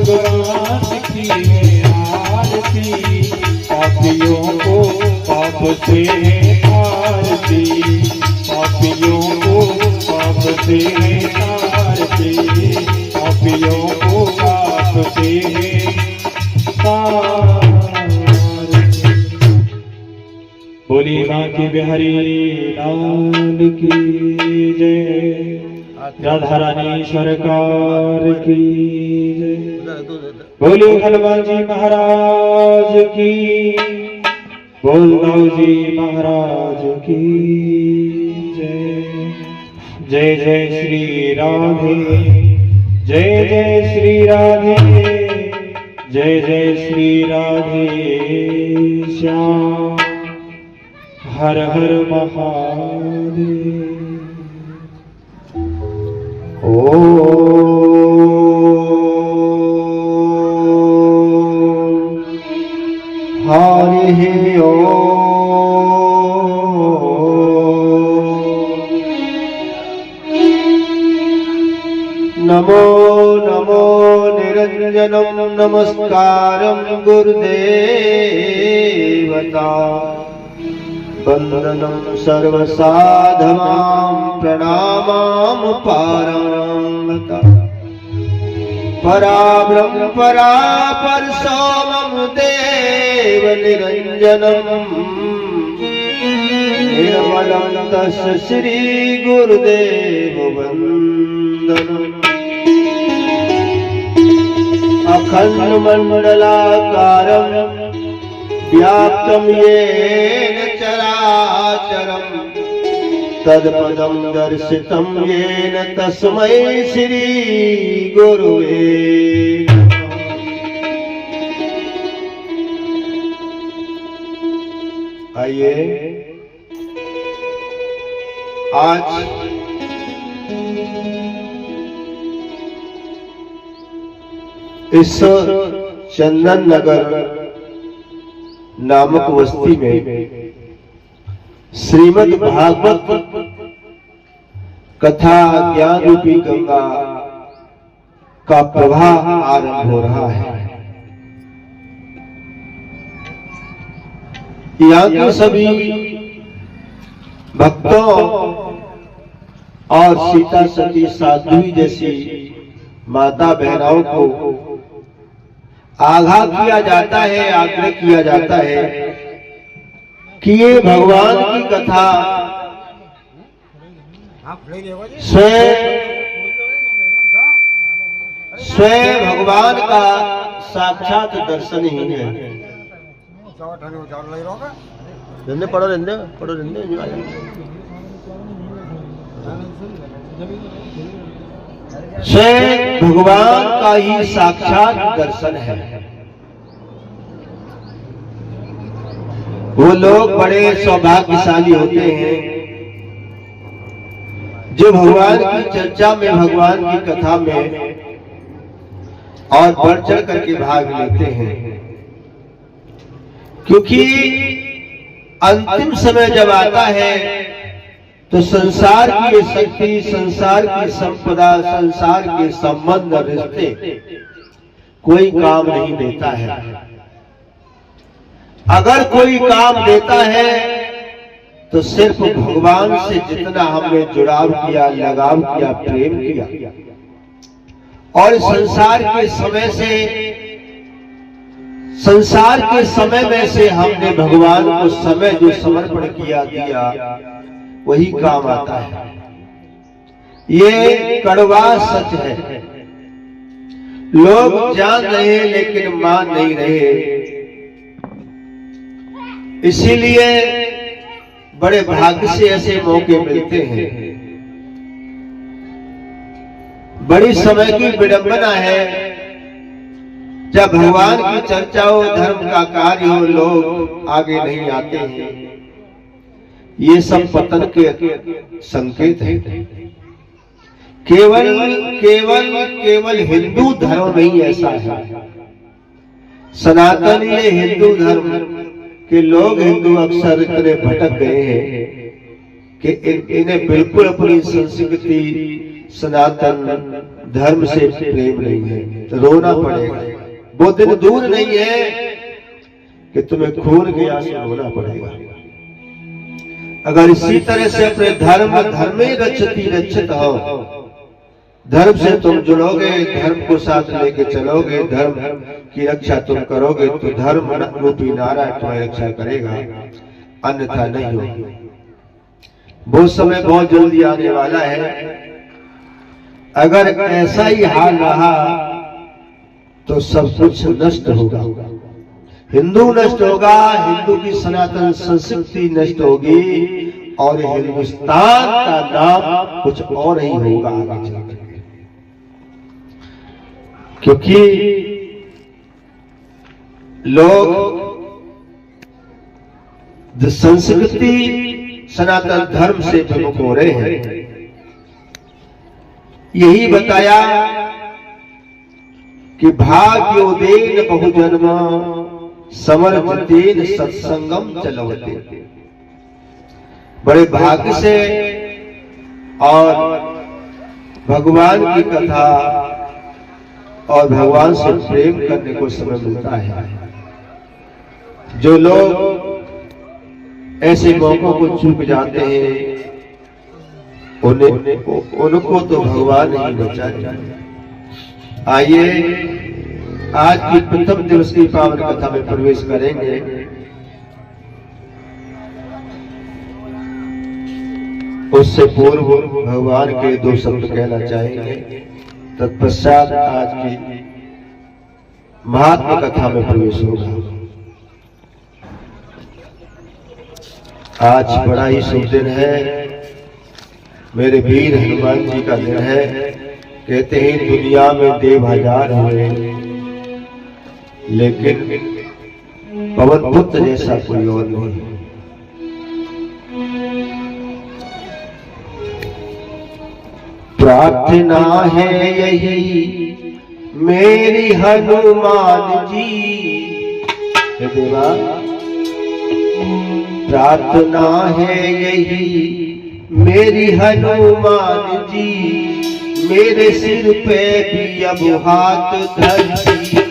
भगवान की है आरती, पापियों को पाप से आरती, पापियों को पाप से आरती, पापियों को पाप से बोली बांके बिहारी लाल की जय, राधा रानी सरकार की जय। बोलो हनुमान जी महाराज की, बोलो जी महाराज की जय। जय जय श्री राधे, जय जय श्री राधे, जय जय श्री राधे श्याम। हर हर महादेव। हरि ओम। नमो नमो निरंजनम नमस्कारं गुरुदेवता, वंदनं सर्वसाधनां प्रणामां पारंगता। पराब्रह्म परापर सोमं देव निरंजनम्, निर्मलं तस्य श्री गुरुदेव वंदनम्। अखंड मंडलाकारं व्याप्तं येन चराचरं, तत्पदं दर्शितं येन तस्मै श्री गुरुवे नमः। आइए आज इस चंदन नगर नामक बस्ती में श्रीमद् भागवत कथा ज्ञान रूपी गंगा का प्रवाह आरंभ हो रहा है। यहाँ के सभी भक्तों और सीता सती साध्वी जैसी माता बहनों को आगाह किया जाता है, आग्रह किया जाता है कि ये भगवान की कथा स्वयं भगवान का साक्षात दर्शन ही है। पढ़ो स्वयं भगवान का ही साक्षात दर्शन है। वो लोग बड़े सौभाग्यशाली होते हैं जो भगवान की चर्चा में, भगवान की कथा में और बढ़ चढ़ करके भाग लेते हैं, क्योंकि अंतिम समय जब आता है तो संसार की शक्ति, संसार की संपदा, संसार के संबंध और रिश्ते कोई काम नहीं देता है। अगर कोई काम देता है तो सिर्फ भगवान से जितना हमने जुड़ाव किया, लगाव किया, प्रेम किया और संसार के समय में से हमने भगवान को समय जो समर्पण किया दिया, वही काम आता है। ये कड़वा सच है। लोग जान रहे लेकिन मान नहीं रहे। इसीलिए बड़े भाग्य से ऐसे मौके मिलते हैं। बड़ी समय की विडंबना है जब भगवान की चर्चा हो, धर्म का कार्य हो, लोग आगे नहीं आते हैं। ये सब पतन के संकेत है। केवल हिंदू धर्म नहीं ऐसा है। सनातनी हिंदू धर्म के लोग, हिंदू अक्सर इतने भटक गए हैं कि इन्हें बिल्कुल अपनी संस्कृति, सनातन धर्म से प्रेम नहीं है तो रोना पड़ेगा। वो दिन दूर नहीं है कि तुम्हें खून के आंसू रोना पड़ेगा। अगर इसी तरह से अपने धर्म में रक्षित हो, धर्म से तुम जुड़ोगे, धर्म को साथ लेके चलोगे, धर्म की रक्षा तुम करोगे तो धर्म रूपी नारायण तुम्हारी रक्षा करेगा, अन्यथा नहीं होगी। वो समय बहुत जल्दी आने वाला है। अगर ऐसा ही हाल रहा तो सब कुछ नष्ट होगा। हिंदू नष्ट होगा, हिंदू की सनातन संस्कृति नष्ट होगी और हिंदुस्तान का नाम कुछ और ही होगा आगे चलकर। क्योंकि लोग संस्कृति सनातन धर्म से विमुख हो रहे हैं। यही बताया कि भाग्योदेन बहुजन्म समर्जितेन सत्संगम चलवते। बड़े भाग्य से और भगवान की कथा और भगवान से प्रेम करने को समय मिलता है। जो लोग ऐसे मौकों को चूक जाते हैं उनको तो भगवान ही बचाए। आइए आज की प्रथम दिवस की पावन कथा में प्रवेश करेंगे। उससे पूर्व भगवान के दो शब्द कहना चाहेंगे, तत्पश्चात आज की महात्मा कथा में प्रवेश होगा। आज बड़ा ही शुभ दिन है, मेरे वीर हनुमान जी का दिन है। कहते हैं दुनिया में देव हजार हुए लेकिन पवन पुत्र जैसा कोई और नहीं। प्रार्थना है यही मेरी हनुमान जी, हे देवा प्रार्थना है यही मेरी हनुमान जी, मेरे सिर पे भी अब हाथ धर दीजिए।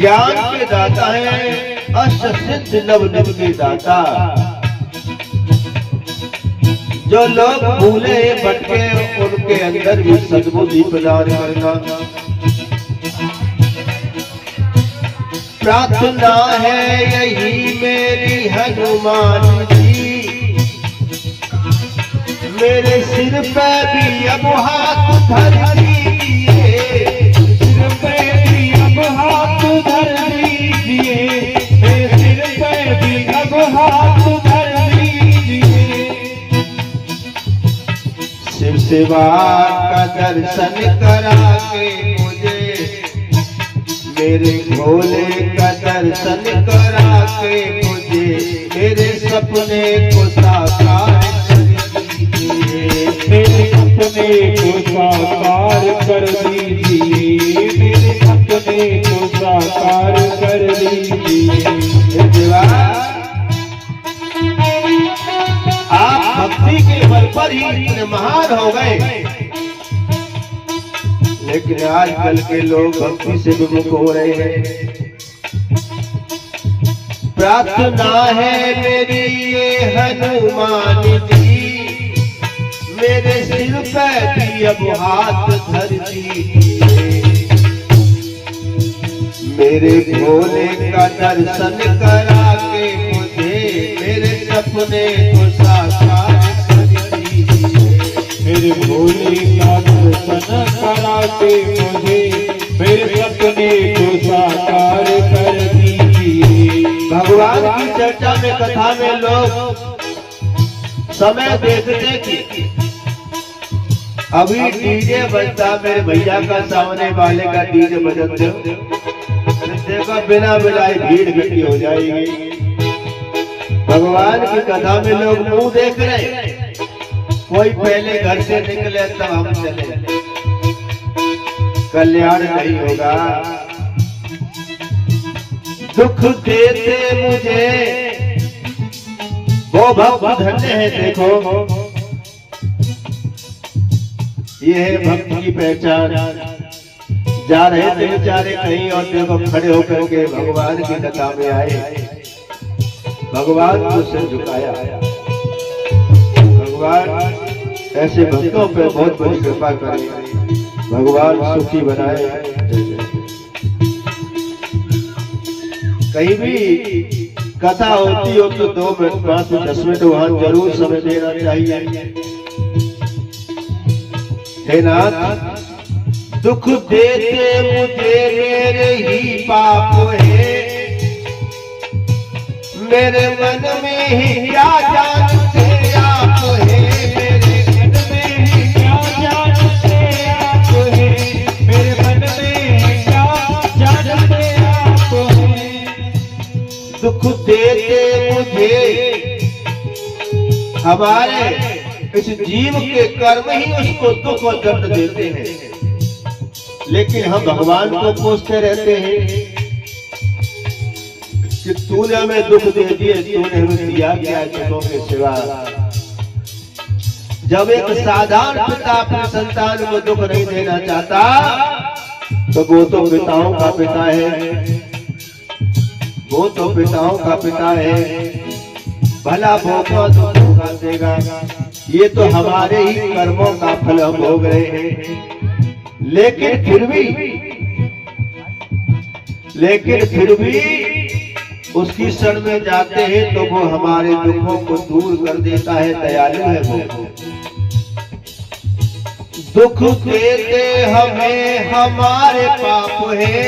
ज्ञान के दाता है, अष्ट सिद्ध नवनिध के दाता। जो लोग भूले भटके उनके अंदर भी सद्बुद्धि प्रदान करना। प्रार्थना है यही मेरी हनुमान जी, मेरे सिर पे भी अब हाथ धर दीजिए, सिर पे भी अब हाथ धर दीजिए, मेरे सिर पे भी अब हाथ धर दीजिए। शिव सेवा का दर्शन करा के मुझे, मेरे भोले का दर्शन करा के मुझे, मेरे सपने को साकार मेरे सपने को साकार कर दीजिए, मेरे सपने को साकार कर दीजिए। आप भक्ति के बल पर ही इतने महान हो गए, लेकिन आजकल के लोग भक्ति से विमुख हो रहे हैं। प्रार्थना है मेरी ये हनुमान जी, मेरे सिर पे भी अब हाथ धर दीजिए, मेरे भोले का दर्शन करा के मुझे, मेरे सपने को साकार कर दीजिए, मेरे भोले का दर्शन करा के मुझे, मेरे सपने को साकार कर दीजिए। भगवान की चर्चा में कथा में लोग समय देखते कि अभी डीजे बजता, मेरे भैया का सामने वाले का डीजे बजते, देखो देखा बिना मिलाए भीड़ इकट्ठी हो जाएगी। भगवान की कथा में लोग मुंह देख रहे, कोई पहले घर से निकले तब हम चले, कल्याण नहीं होगा। दुख देते मुझे वो भक्त धन्य है। देखो ये है भक्त की पहचान। जा रहे थे बेचारे कहीं और देखो खड़े होकर के भगवान की कथा में आए, भगवान को सिर झुकाया। भगवान ऐसे भक्तों पे बहुत बड़ी कृपा करे, भगवान सुखी बनाए। कहीं भी कथा होती हो तो 2 मिनट 5 मिनट 10 मिनट वहां जरूर समय देना चाहिए। हे नाथ, दुख देते मुझे मेरे ही पाप है, मेरे मन में ही क्या जानते आप है, मेरे मन में ही क्या जानते आप है, मेरे मन में ही क्या जानते आप है। दुख देते मुझे, हमारे इस जीव के कर्म ही उसको दुख और दर्द देते हैं, लेकिन हम भगवान को पूछते रहते हैं कि तूने हमें दुख दे दिए, तूने हमें दिया क्या दुखों के सिवा। जब एक साधारण पिता अपने संतान को दुख नहीं देना चाहता तो वो तो पिताओं का पिता है, वो तो पिताओं का पिता है। भला भोगा तो भोगा देगा, ये तो हमारे ही कर्मों का फल हम भोग रहे हैं। लेकिन फिर भी उसकी शरण में जाते हैं तो वो हमारे दुखों को दूर कर देता है, दयालु है वो। दुख देते हमें हमारे पाप है,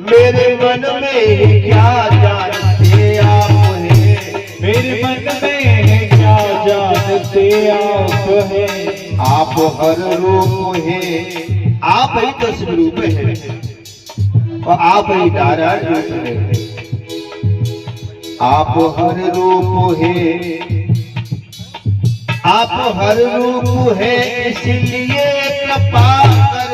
मेरे मन में ही क्या जानते आप है, मेरे मन में ही क्या जानते आप है। आप हर रूप है, आप ही तो शिव रूप है और आप ही नारायण रूप है। आप हर रूप है, आप हर रूप है, इसलिए कृपा कर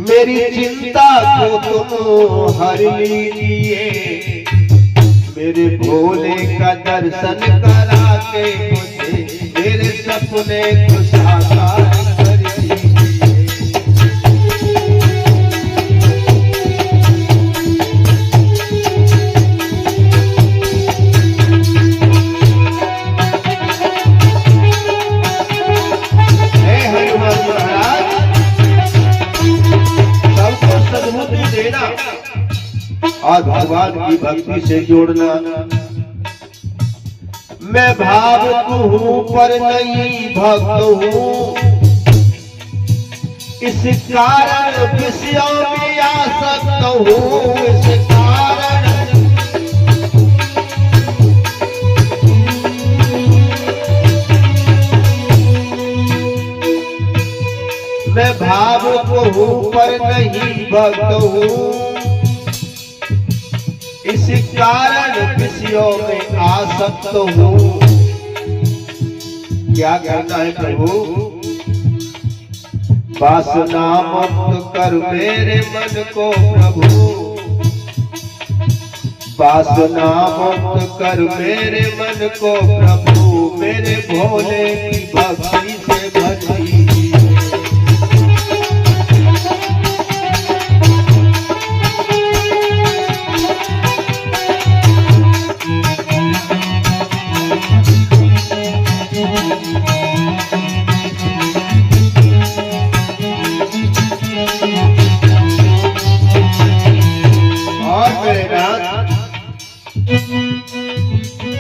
मेरी चिंता को तुम हर लीजिए। मेरे भोले का दर्शन करा के मुझे मेरे सपने को साकार कर दीजिए। हे हनुमान महाराज, सबको सद्बुद्धि देना और भगवान की भक्ति से जोड़ना। मैं भावुक हूँ पर नहीं भक्त हूँ, इस कारण विषयों में आसक्त हूँ, इस कारण मैं भावुक हूँ पर नहीं भक्त हूँ, इस कारण विषयों में आसक्त हूँ। क्या कहना है प्रभु? वासना मुक्त कर मेरे मन को प्रभु, वासना मुक्त कर मेरे मन को प्रभु, मेरे भोले की भक्ति से भर दीजिए।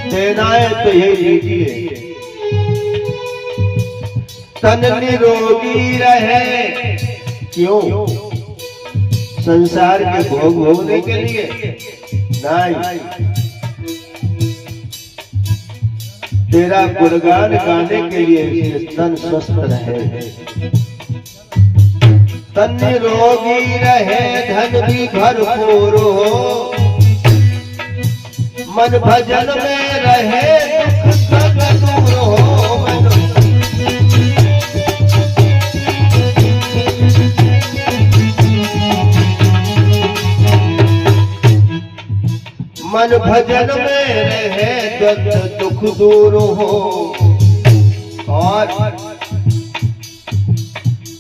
देना है तो ये लीजिए, तन निरोगी रहे। क्यों? संसार के भोग भोगने के लिए नहीं, तेरा गुणगान गाने के लिए तन स्वस्थ रहे। तन निरोगी रहे धन भी भरपूर हो, मन भजन में रहे दुख सब दूर हो। मन भजन में रहे दुख दूर हो, और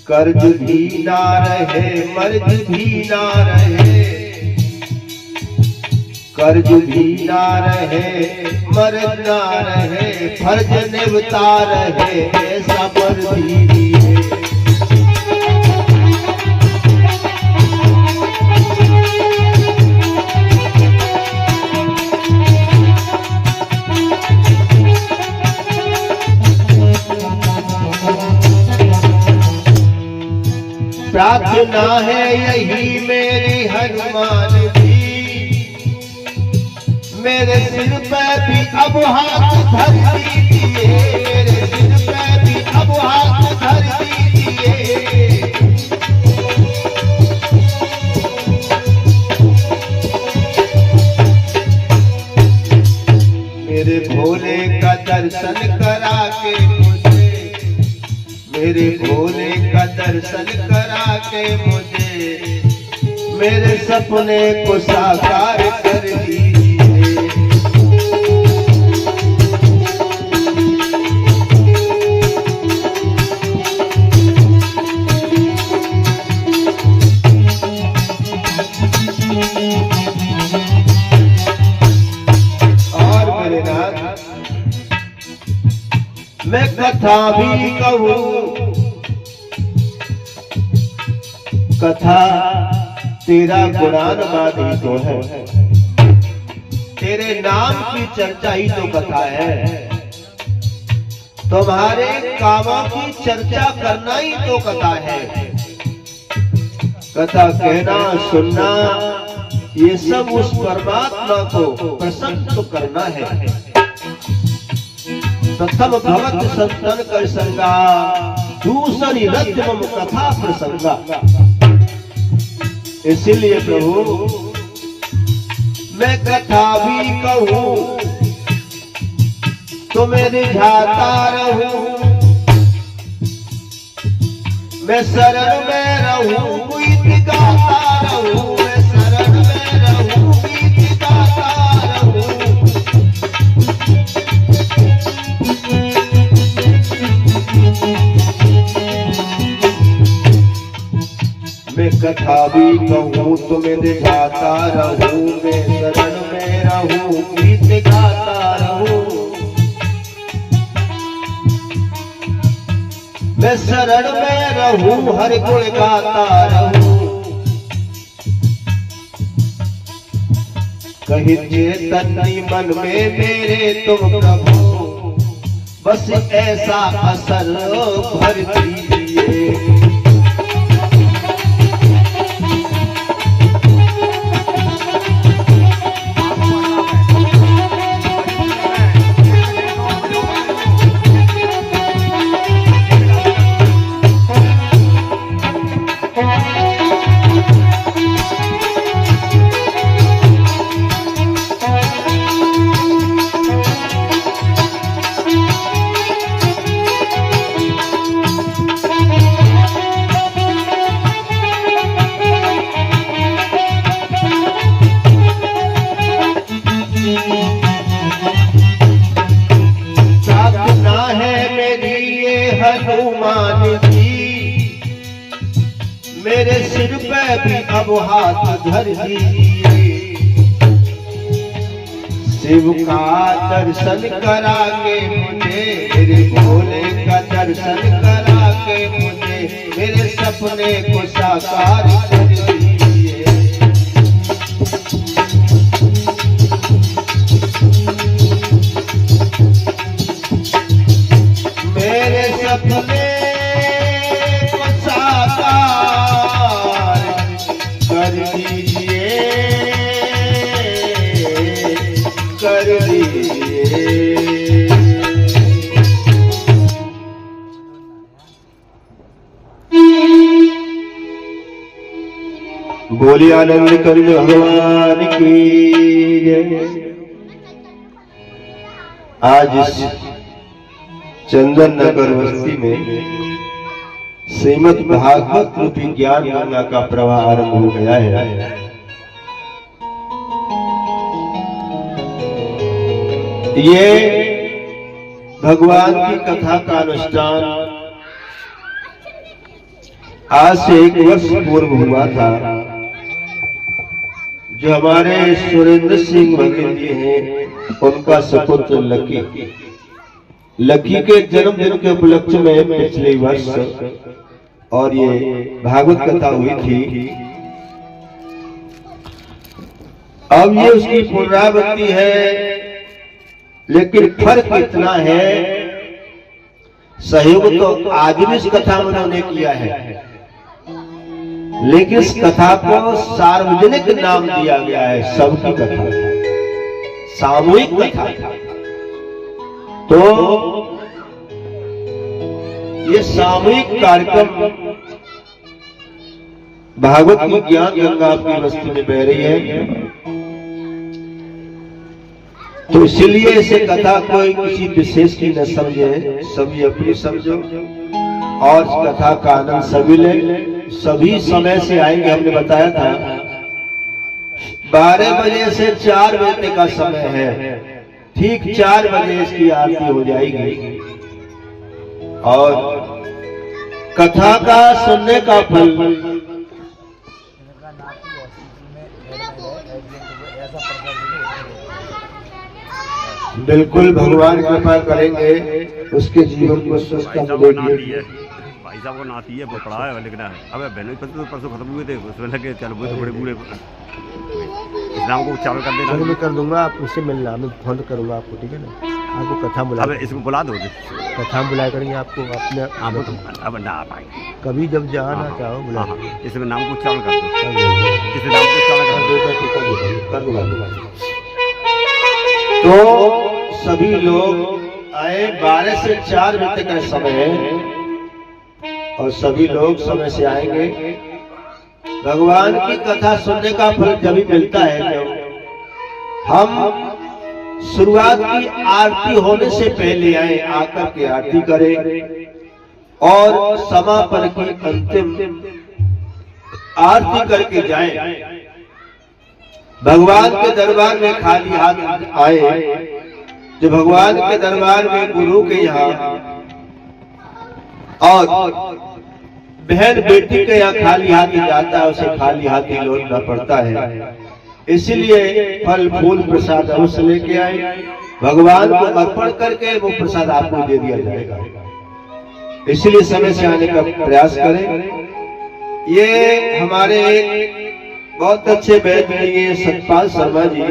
कर्ज भी ना रहे मर्ज भी ना रहे, कर्ज भी ना रहे मर्ज ना रहे, फर्ज निभता रहे ऐसा मर्जी भी है। प्रार्थना है यही मेरी हनुमान जी, मेरे सिर पे भी अब हाथ धर दीजिए, मेरे सिर पे भी अब हाथ धर दीजिए। मेरे भोले का दर्शन करा के मुझे, मेरे भोले का दर्शन करा के मुझे, मेरे सपने को साकार कर दीजिए। और मेरे नाथ मैं कथा भी कहूँ, कथा तेरा गुणानुवाद ही तो है, तेरे नाम की चर्चा ही तो कथा है, तुम्हारे कामों की चर्चा करना ही तो कथा है। कथा कहना सुनना ये सब उस परमात्मा को प्रसन्न तो करना है। प्रथम भगत संतन कर संगा, दूसरी रत्नम कथा प्रसंगा। इसीलिए प्रभु मैं कथा भी कहूँ तो मैं रिझाता रहूं, मैं शरण में रहूं गीत गाता रहूं, मैं शरण में रहूं गीत गाता रहूं। मैं कथा भी कहूँ तो मैं रिझाता रहूं, मैं शरण में रहूं गीत गाता रहूं, मैं शरण में रहूं हर गुण गाता रहूं। कहिए तन्नी मन में मेरे तुम प्रभु, बस ऐसा असर भर दीजिए। हनुमान जी मेरे सिर पे भी अब हाथ धर दीजिए, शिव का दर्शन करा के मुझे, मेरे भोले का दर्शन करा के मुझे, मेरे सपने को साकार कर दीजिए। मेरे सपने को साकार कर दीजिए, कर दीजिए। बोलिए आनंद कंद भगवान की जय। आज इस चंदन नगर बस्ती में श्रीमद् भागवत रूपी ज्ञान गंगा का प्रवाह आरंभ हो गया है। ये भगवान की कथा का अनुष्ठान आज से 1 वर्ष पूर्व हुआ था। जो हमारे सुरेंद्र सिंह बघेल जी हैं, उनका सपुत्र लकी के जन्मदिन के उपलक्ष्य में पिछले वर्ष और ये भागवत कथा हुई थी। अब ये उसकी पुनरावृत्ति है, लेकिन फर्क इतना है, सहयोग तो आज भी इस कथा में उन्होंने किया है, लेकिन इस कथा को सार्वजनिक नाम दिया गया है। सबकी कथा, सामूहिक कथा। तो ये सामूहिक कार्यक्रम भागवत की ज्ञान गंगा आपकी बस्ती में बह रही है, तो इसलिए इसे कथा कोई किसी विशेष की न समझे, सभी अपनी समझो और इस कथा का आनंद सभी ले। सभी समय से आएंगे, हमने बताया था 12 बजे से 4 बजे का समय है। ठीक 4 बजे इसकी आरती हो जाएगी और कथा का सुनने का फल बिल्कुल भगवान कृपा करेंगे, उसके जीवन को स्वस्थ मिलेगी। भाई साहब को नाती है, वो पड़ा है, लेकिन अब बहनों की परसों खत्म हुए थे, उसमें लगे चल वो तो बड़े बूढ़े इस्लाम को चालू कर देना। मैं कर दूंगा, आप मुझसे मिलना, मैं फोन करूंगा आपको, ठीक है ना? आपको कथा बुला, अब इसको बुला दो, कथा बुलाया करेंगे आपको अपने। अब ना आ पाएंगे, कभी जब जाना चाहो बुला। इसमें नाम को उच्चारण कर दो, इस नाम को उच्चारण कर दो। तो सभी लोग आए, 12 से 4 बजे का समय है और सभी लोग समय से आएंगे। भगवान की कथा सुनने का फल जब मिलता है जब हम शुरुआत की आरती होने से पहले आए, आकर के आरती करें और समापन की अंतिम आरती करके जाएं। भगवान के दरबार में खाली हाथ आए, जो भगवान के दरबार में गुरु के यहाँ और बहन बेटी के यहाँ खाली हाथ जाता है, उसे खाली हाथ ही लौटना पड़ता है। इसलिए फल फूल प्रसाद अवश्य लेके आए, भगवान को अर्पण करके वो प्रसाद आपको दे दिया जाएगा। इसलिए समय से आने का प्रयास करें। ये हमारे बहुत अच्छे वैद्य ये सतपाल शर्मा जी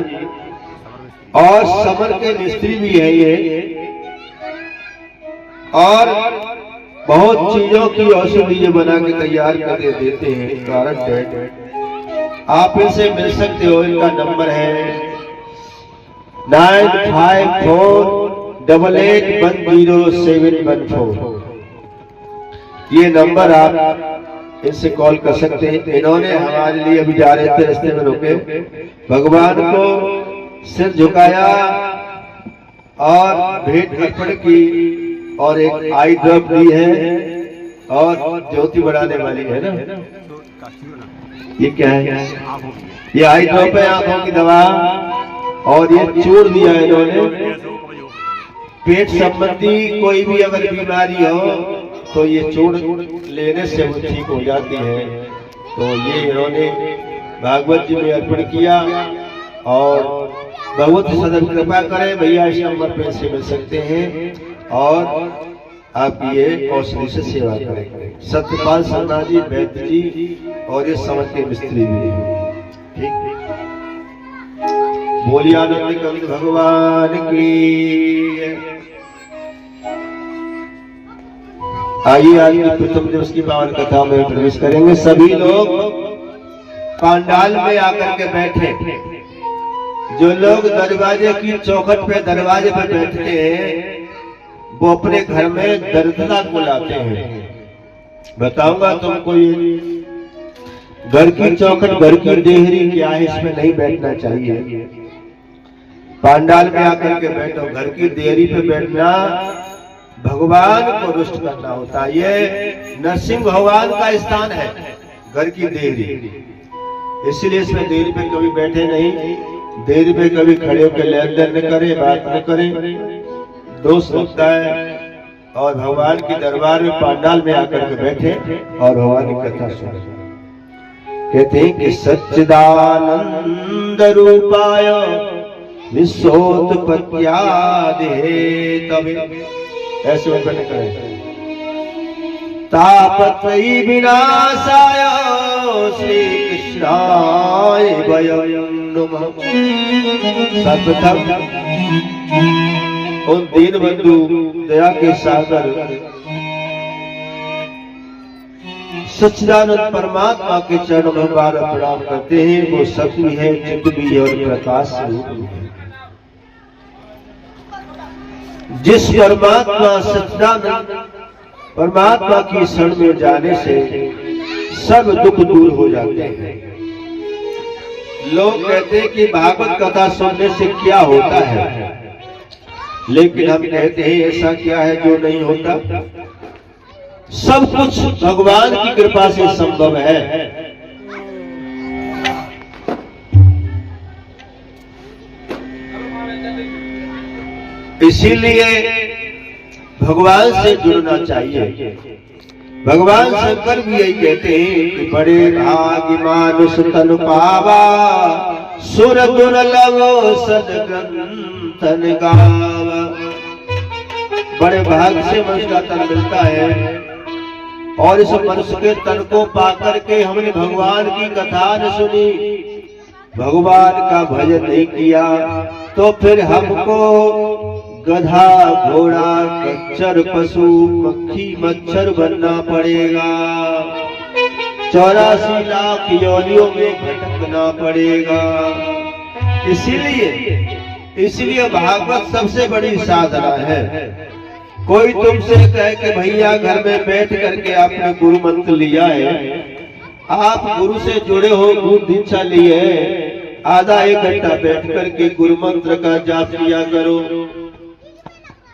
और समर के मिस्त्री भी है ये, और बहुत चीजों की औषधि बना के तैयार करके देते हैं। कारण आप इनसे मिल सकते हो, इनका नंबर है 9548810714। ये नंबर आप इनसे कॉल कर सकते हैं। इन्होंने हमारे लिए अभी जा रहे थे, रास्ते में रुके, भगवान को सिर झुकाया और भेंट अर्पण की और एक आई ड्रॉप दी है और ज्योति बढ़ाने वाली है ना। ये क्या है? ये आई ड्रॉप है, आंखों की दवा, और ये चूर्ण दिया है इन्होंने। पेट संबंधी कोई भी अगर बीमारी हो तो ये चूर्ण लेने से वो ठीक हो जाती है। तो ये इन्होंने भागवत जी में अर्पण किया और भगवत सदन कृपा करें। भैया इस नंबर पे से मिल सकते हैं और आप ये औषधि से सेवा करें। सत्यपाल शर्मा जी, वैद्य जी और ये समझ के मिस्त्री भी है। ठीक, बोलिए आनंद कंद भगवान की। आइए आज की प्रथम दिवस की पावन कथा में प्रवेश करेंगे। सभी लोग पांडाल में आकर के बैठे। जो लोग दरवाजे की चौखट पे, दरवाजे पे बैठते हैं, वो अपने घर में दरिद्रता को लाते हैं। बताऊंगा तुमको, ये घर की चौखट, घर की देहरी क्या है, इसमें नहीं बैठना चाहिए। पांडाल में आकर के बैठो, घर की देहरी पे बैठना भगवान को रुष्ट करना होता है। ये नरसिंह भगवान का स्थान है घर की देहरी, इसलिए इसमें देहरी पे कभी बैठे नहीं, देहरी पे कभी खड़े होकर लेन देन न करें, बात न करें, दोष लगता है। और भगवान के दरबार में पांडाल में आकर के बैठे और भगवान की कथा सुने। कहते हैं कि सच्चिदानंद रूपाय विश्वोत्पत्त्यादि हेतवे, ऐसे ऊपर करें, तापत्रयी विनाशाय श्री कृष्णाय वयं नमः। सर्वप्रथम उन दीन बंधु दया के सागर सच्चिदानंद परमात्मा के चरणों में बार प्रणाम करते हैं। वो शक्ति है, चित्त भी है और प्रकाश स्वरूप है। जिस परमात्मा सच्चिदानंद परमात्मा की शरण में जाने से सब दुख दूर हो जाते हैं। लोग कहते हैं कि भागवत कथा सुनने से क्या होता है, लेकिन हम कहते हैं ऐसा क्या है जो नहीं होता। सब कुछ भगवान की कृपा से संभव है। इसीलिए भगवान से जुड़ना चाहिए। भगवान शंकर भी यही कहते हैं कि बड़े भाग्य मानुष तन पावा, सुर दुर्लभ सदग्रंथन गावा। बड़े भाग से मनुष्य का तन मिलता है, और इस मनुष्य के तन को पाकर के हमने भगवान की कथा न सुनी, भगवान का भजन नहीं किया, तो फिर हमको गधा घोड़ा कच्चर पशु मक्खी मच्छर बनना पड़ेगा, 84 लाख योनियों में भटकना पड़ेगा। इसीलिए भागवत सबसे बड़ी साधना है। कोई तुमसे कहे कि भैया घर में बैठ करके आपने गुरु मंत्र लिया है, आप गुरु से जुड़े हो, गुरु दीक्षा ली है, आधा एक घंटा बैठ करके गुरु मंत्र का जाप किया करो।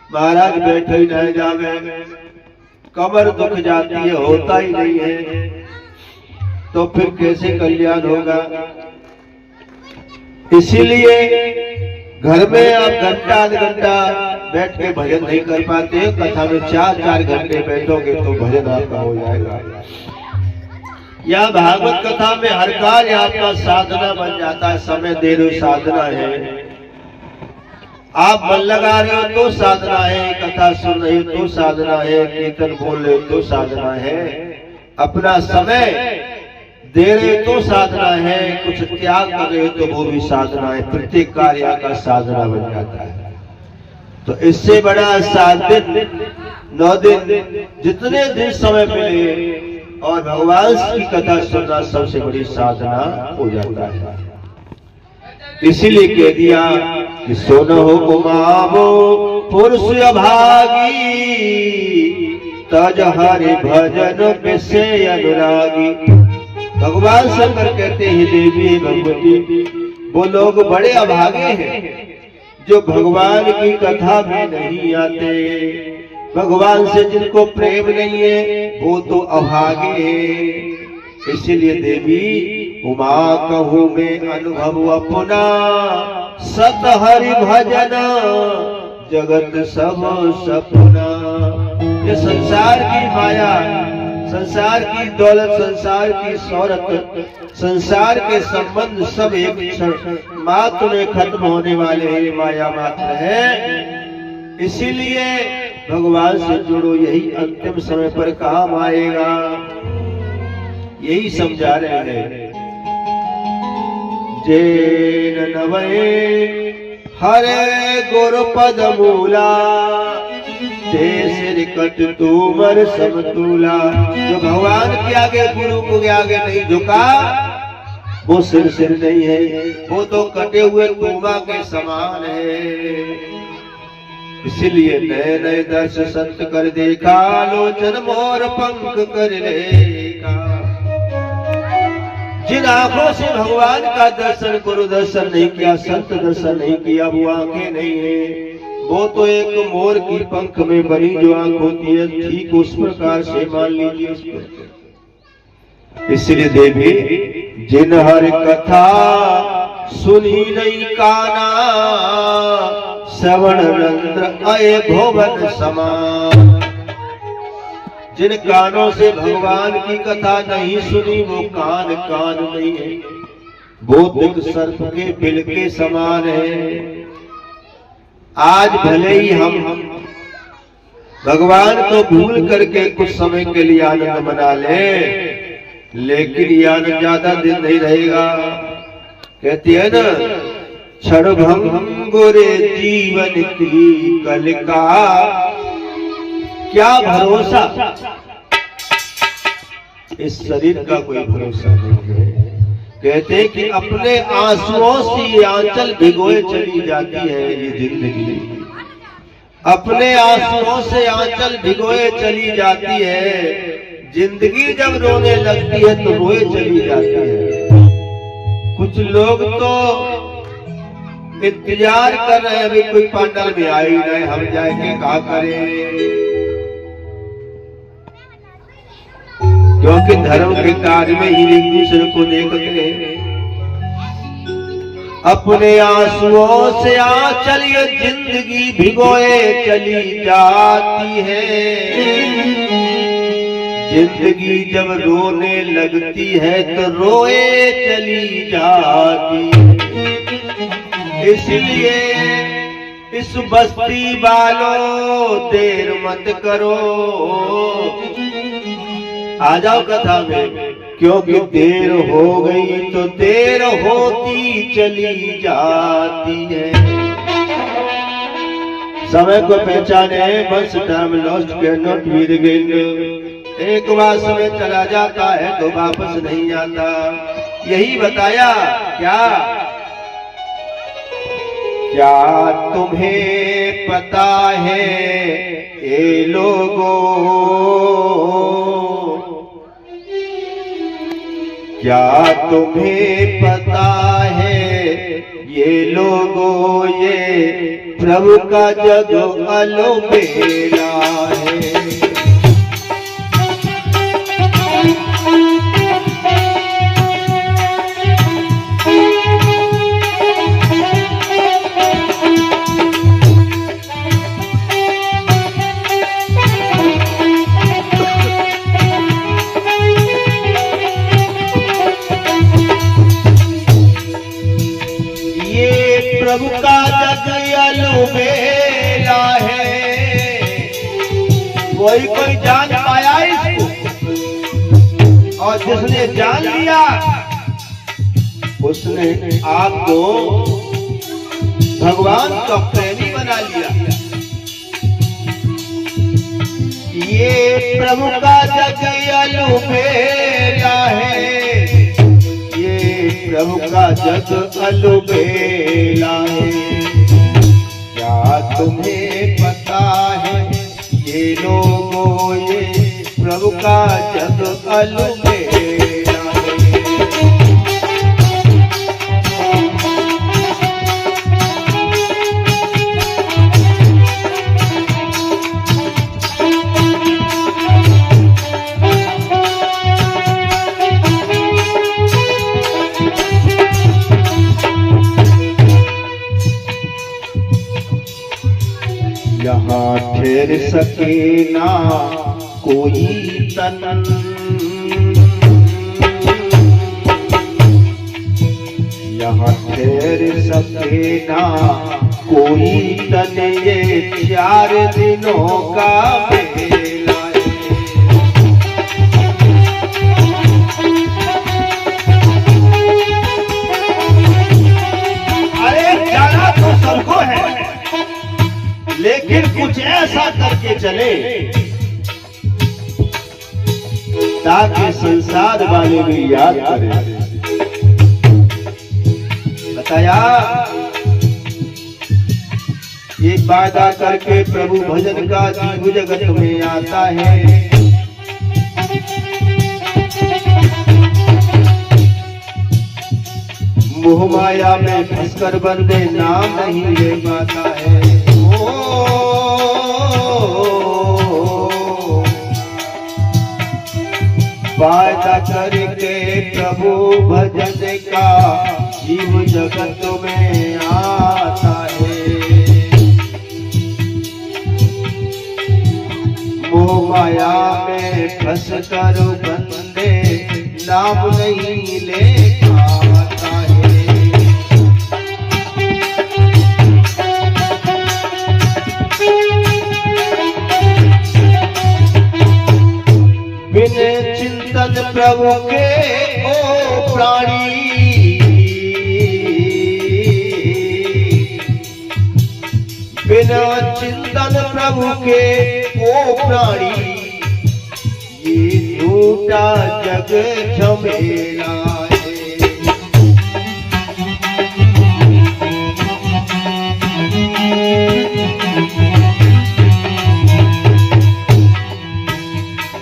महाराज बैठे ही रह जावे, कमर दुख जाती है, होता ही नहीं है, तो फिर कैसे कल्याण होगा। इसीलिए घर में आप घंटा आध घंटा बैठ के भजन नहीं कर पाते, कथा में 4-4 घंटे बैठोगे तो भजन आपका हो जाएगा। या भागवत कथा में हर कार्य आपका साधना बन जाता है। समय दे रहे हो साधना है, आप मन लगा रहे हो तो साधना है, कथा सुन रहे हो तो साधना है, कीर्तन बोल रहे हो तो साधना है, अपना समय दे रहे तो साधना है, कुछ त्याग कर रहे हो तो वो भी साधना है। प्रत्येक कार्य का साधना बन जाता है। तो इससे बड़ा 7 दिन 9 दिन जितने दिन समय मिले और भगवान की कथा सुनना सबसे बड़ी साधना हो जाता है। इसीलिए कह दिया कि सुनो उमावो पुरुष अभागी, तज हरि भजन विषय अनुरागी। भगवान शंकर कहते हैं देवी भगवती, वो लोग बड़े अभागे हैं जो भगवान की कथा में नहीं आते। भगवान से जिनको प्रेम नहीं है वो तो अभागे हैं। इसलिए देवी उमा कहूँ में अनुभव अपना, सत हरि भजन जगत सब सपना। ये संसार की माया, संसार की दौलत, संसार की शौहरत, संसार के संबंध सब एक क्षण मात्र में खत्म होने वाले हैं, माया मात्र है। इसीलिए भगवान से जुड़ो, यही अंतिम समय पर काम आएगा। यही समझा रहे हैं। जैन नवये हरे गुरु पद मूला, सिर कट तुमर समतूला। जो भगवान के आगे, गुरु के आगे नहीं झुका, वो सिर नहीं है, वो तो कटे हुए तुमा के समान है। इसीलिए नए नए दर्श संत कर देखा, लोचन मोर पंख कर लेगा। जिन आंखों से भगवान का दर्शन, गुरु दर्शन नहीं किया, संत दर्शन नहीं किया, वो आंखें नहीं है। वो तो एक मोर की पंख में बनी जो आंख होती है, ठीक उस प्रकार से मान लीजिए उसको। इसलिए देवी जिन हर कथा सुनी नहीं काना, श्रवण रंध्र अय भुवन समान। जिन कानों से भगवान की कथा नहीं सुनी, वो कान कान नहीं है, बौद्धिक सर्प के बिल के समान है। आज भले ही हम भगवान को भूल करके कुछ समय के लिए आनंद मना ले, लेकिन ये आनंद ज्यादा दिन नहीं रहेगा। कहती है ना, क्षण भंगुर जीवन की कलिका, क्या भरोसा, इस शरीर का कोई भरोसा नहीं है। कहते हैं कि अपने आंसुओं से आंचल भिगोए चली जाती है ये जिंदगी, अपने आंसुओं से आंचल भिगोए चली जाती है जिंदगी। जब रोने लगती है तो रोए चली जाती है। कुछ लोग तो इंतजार कर रहे हैं, अभी कोई पंडाल में आ ही नहीं, हम जाएंगे क्या करें, क्योंकि धर्म के कार्य में ही एक दूसरे को देखते हैं। अपने आंसुओं से आंचल ये जिंदगी भिगोए चली जाती है। जिंदगी जब रोने लगती है तो रोए चली जाती है। इसलिए इस बस्ती वालों देर मत करो, आ जाओ कथा में, क्योंकि देर हो गई तो देर होती चली जाती है। समय को पहचाने, बस time lost can not be regained. एक बार समय चला जाता है तो वापस नहीं आता। यही बताया क्या, क्या तुम्हें पता है ये लोगों, क्या तुम्हें पता है ये लोगों, ये प्रभु का जग अलबेला है। प्रभु का जग अलबेला है। कोई जान पाया इसको, और जिसने जान लिया उसने आपको भगवान का प्रेमी बना लिया। ये प्रभु का जग अलबेला है, प्रभु का जग अलबेला है। क्या तुम्हें पता है ये लोगों, ये प्रभु का जग अलबेला है। यहाँ ठहर सके ना कोई तन, यहाँ ठहर सके ना कोई तन, ये 4 दिनों का मेला है। अरे जाना तो सबको है, लेकिन कुछ ऐसा करके चले ताकि संसार वाले भी याद करें। बताया ये वादा करके प्रभु भजन का जीव जगत में आता है। मोह माया में फंसकर बंदे नाम नहीं ले पाता है। वादा करके प्रभु भजन का जीव जगत में आता है। मोह माया में फंस कर बंदे नाम नहीं ले पाता है। बिन चिंतन प्रभु के ओ प्राणी, बिना चिंतन प्रभु के ओ प्राणी, ये झूठा जग झमेला है।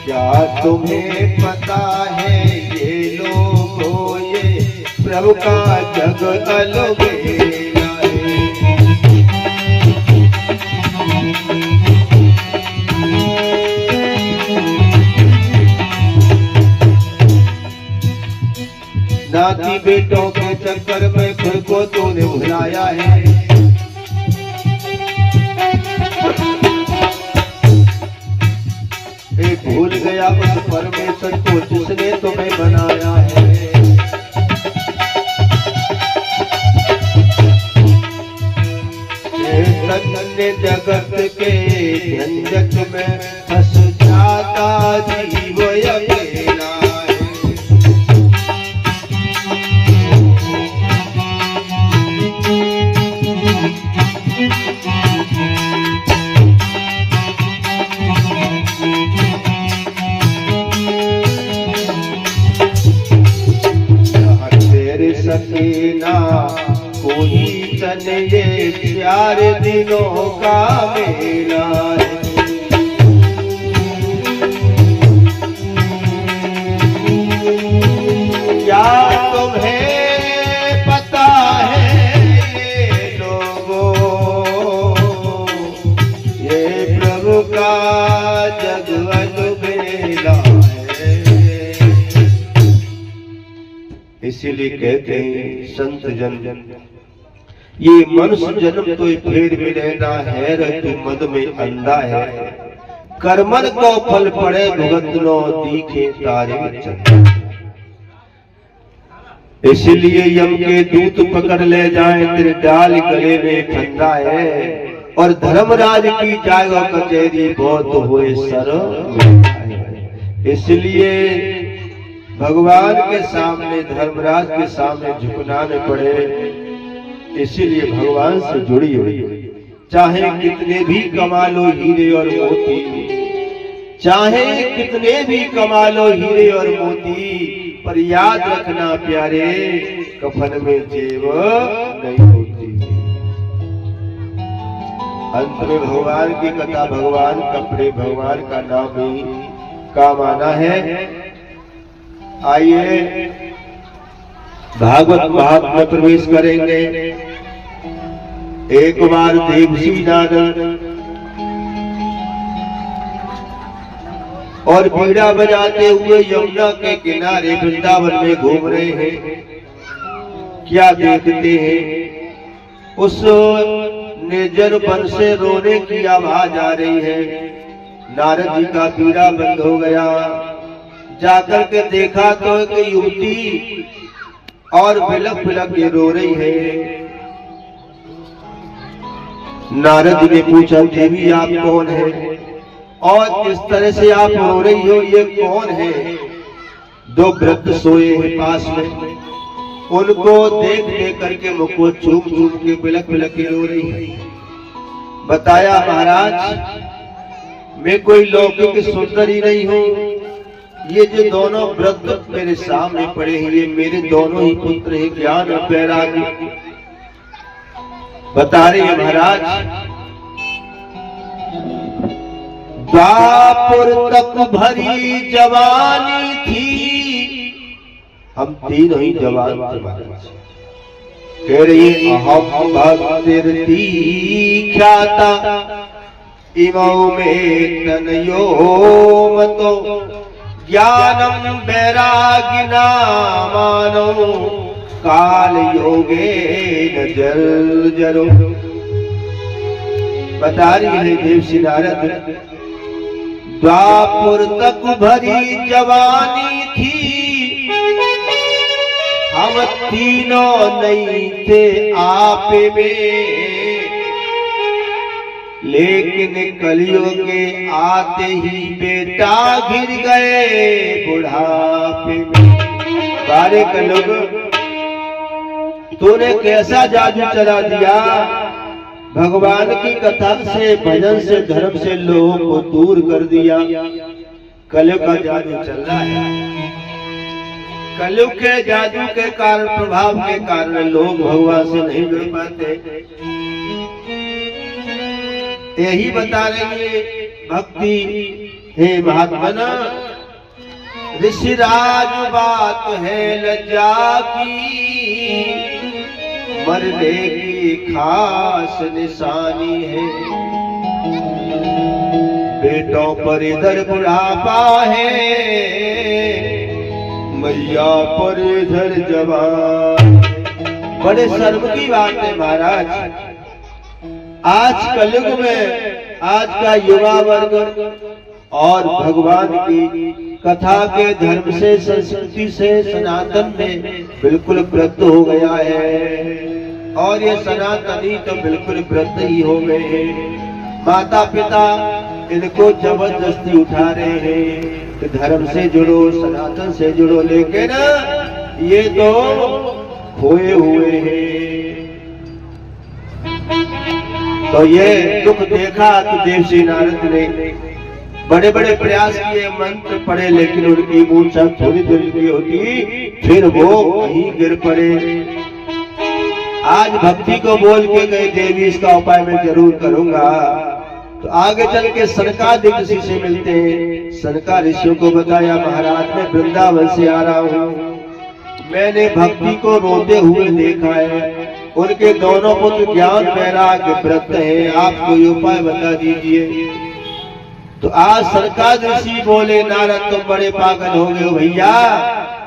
क्या तुम्हें पता है ये लोगों ये प्रभु का जग अलबेला है। नाती बेटों के चक्कर में खुद को तूने भुलाया है। भूल गया उस परमेश्वर को जिसने तुम्हें बनाया है। धन्य जगत के झंझट में फंस जाता जीव अकेला है। सकीना कोई तन ये 4 दिनों का मेला है। क्या तुम्हें पता है ये लोगों, ये प्रभु का जग अलबेला है। इसीलिए कहते हैं संत जन, ये मनुष्य जन्म तो फेर मिले ना है, तू मद में अंधा है। कर्मन को फल पड़े भुगतनो दिखे तारे चंद। इसलिए यम के दूत पकड़ ले जाए तेरे डाल गले में फंदा है। और धर्मराज की जागो कचेरी बहुत हुए सर। इसलिए भगवान के सामने धर्मराज के सामने झुकना न पड़े। इसीलिए भगवान से जुड़ी हुई, चाहे कितने भी कमा लो हीरे और मोती, चाहे कितने भी कमा लो हीरे और मोती, पर याद रखना प्यारे कफन में जेब नहीं होती। अंत में भगवान की कथा, भगवान कपड़े, भगवान का नाम ही काम आना है। आइए भागवत महात्म्य में प्रवेश करेंगे। एक बार देवसी नारद और बीड़ा बजाते हुए यमुना के किनारे वृंदावन में घूम रहे हैं। क्या देखते हैं, उस निर्जन वन से रोने की आवाज आ रही है। नारद जी का बीड़ा बंद हो गया। जाकर के देखा तो एक युवती और बिलख बिलख के रो रही है। नारद जी ने पूछा, देवी आप कौन है और इस तरह से आप रो रही हो, ये कौन है? 2 वृद्ध सोए हैं पास में, उनको देख देख करके मुख को चूम चूम के बिलख बिलख के रो रही है। बताया, महाराज मैं कोई लौकिक सुंदरी नहीं हूँ, ये जो दोनों वृद्ध मेरे सामने पड़े हैं ये मेरे दोनों ही पुत्र हैं, ज्ञान और वैराग्य। बता रहे हैं महाराज, द्वापर तक भरी जवानी थी, हम तीनों ही जवान थे महाराज। अहम भक्तिर्ति ख्याता इमौ मे तनयो मतो ज्ञानम वैरागिना मानो काल योगेन जर्जरो। बता रही है देवसी नारद, द्वापुर तक भरी जवानी थी, हम तीनों नहीं थे आपे में, लेकिन कलयुग के आते ही बेटा गिर गए बुढ़ापे में। सारे कलयुग तूने कैसा जादू चला दिया, भगवान की कथा से, भजन से, धर्म से लोगों को दूर कर दिया। कलयुग का जादू चल रहा है। कलयुग के जादू के कारण, प्रभाव के कारण लोग भगवान से नहीं जुड़ पाते। यही बता रही है भक्ति, हे महात्मा, ऋषिराज बात है लज्जा की, मरने की खास निशानी है। बेटों पर इधर बुढ़ापा है, मैया पर इधर जवान। बड़े शर्म की बात है महाराज, आज कलयुग में आज का युवा वर्ग और भगवान की कथा के, धर्म से, संस्कृति से, सनातन में बिल्कुल वृद्ध हो गया है। और ये सनातनी तो बिल्कुल वृद्ध ही हो गए हैं। माता पिता इनको जबरदस्ती उठा रहे हैं कि धर्म से जुड़ो, सनातन से जुड़ो, लेकिन ये तो खोए हुए हैं। तो ये दुख देखा तो देवसी नारद ने बड़े बड़े प्रयास किए, मंत्र पढ़े, लेकिन उनकी मूर्छा थोड़ी देर की होती, फिर वो वहीं गिर पड़े। आज भक्ति को बोल के गए, देवी इसका उपाय मैं जरूर करूंगा। तो आगे चल के सनकादिक ऋषि से मिलते हैं। सनका ऋषियों को बताया, महाराज मैं वृंदावन से आ रहा हूँ, मैंने भक्ति को रोते हुए देखा है, उनके दोनों पुत्र ज्ञान वैराग्य व्रत हैं, आप कोई उपाय बता दीजिए। तो आज सरकार ऋषि बोले, नारद तुम बड़े पागल हो गए हो भैया,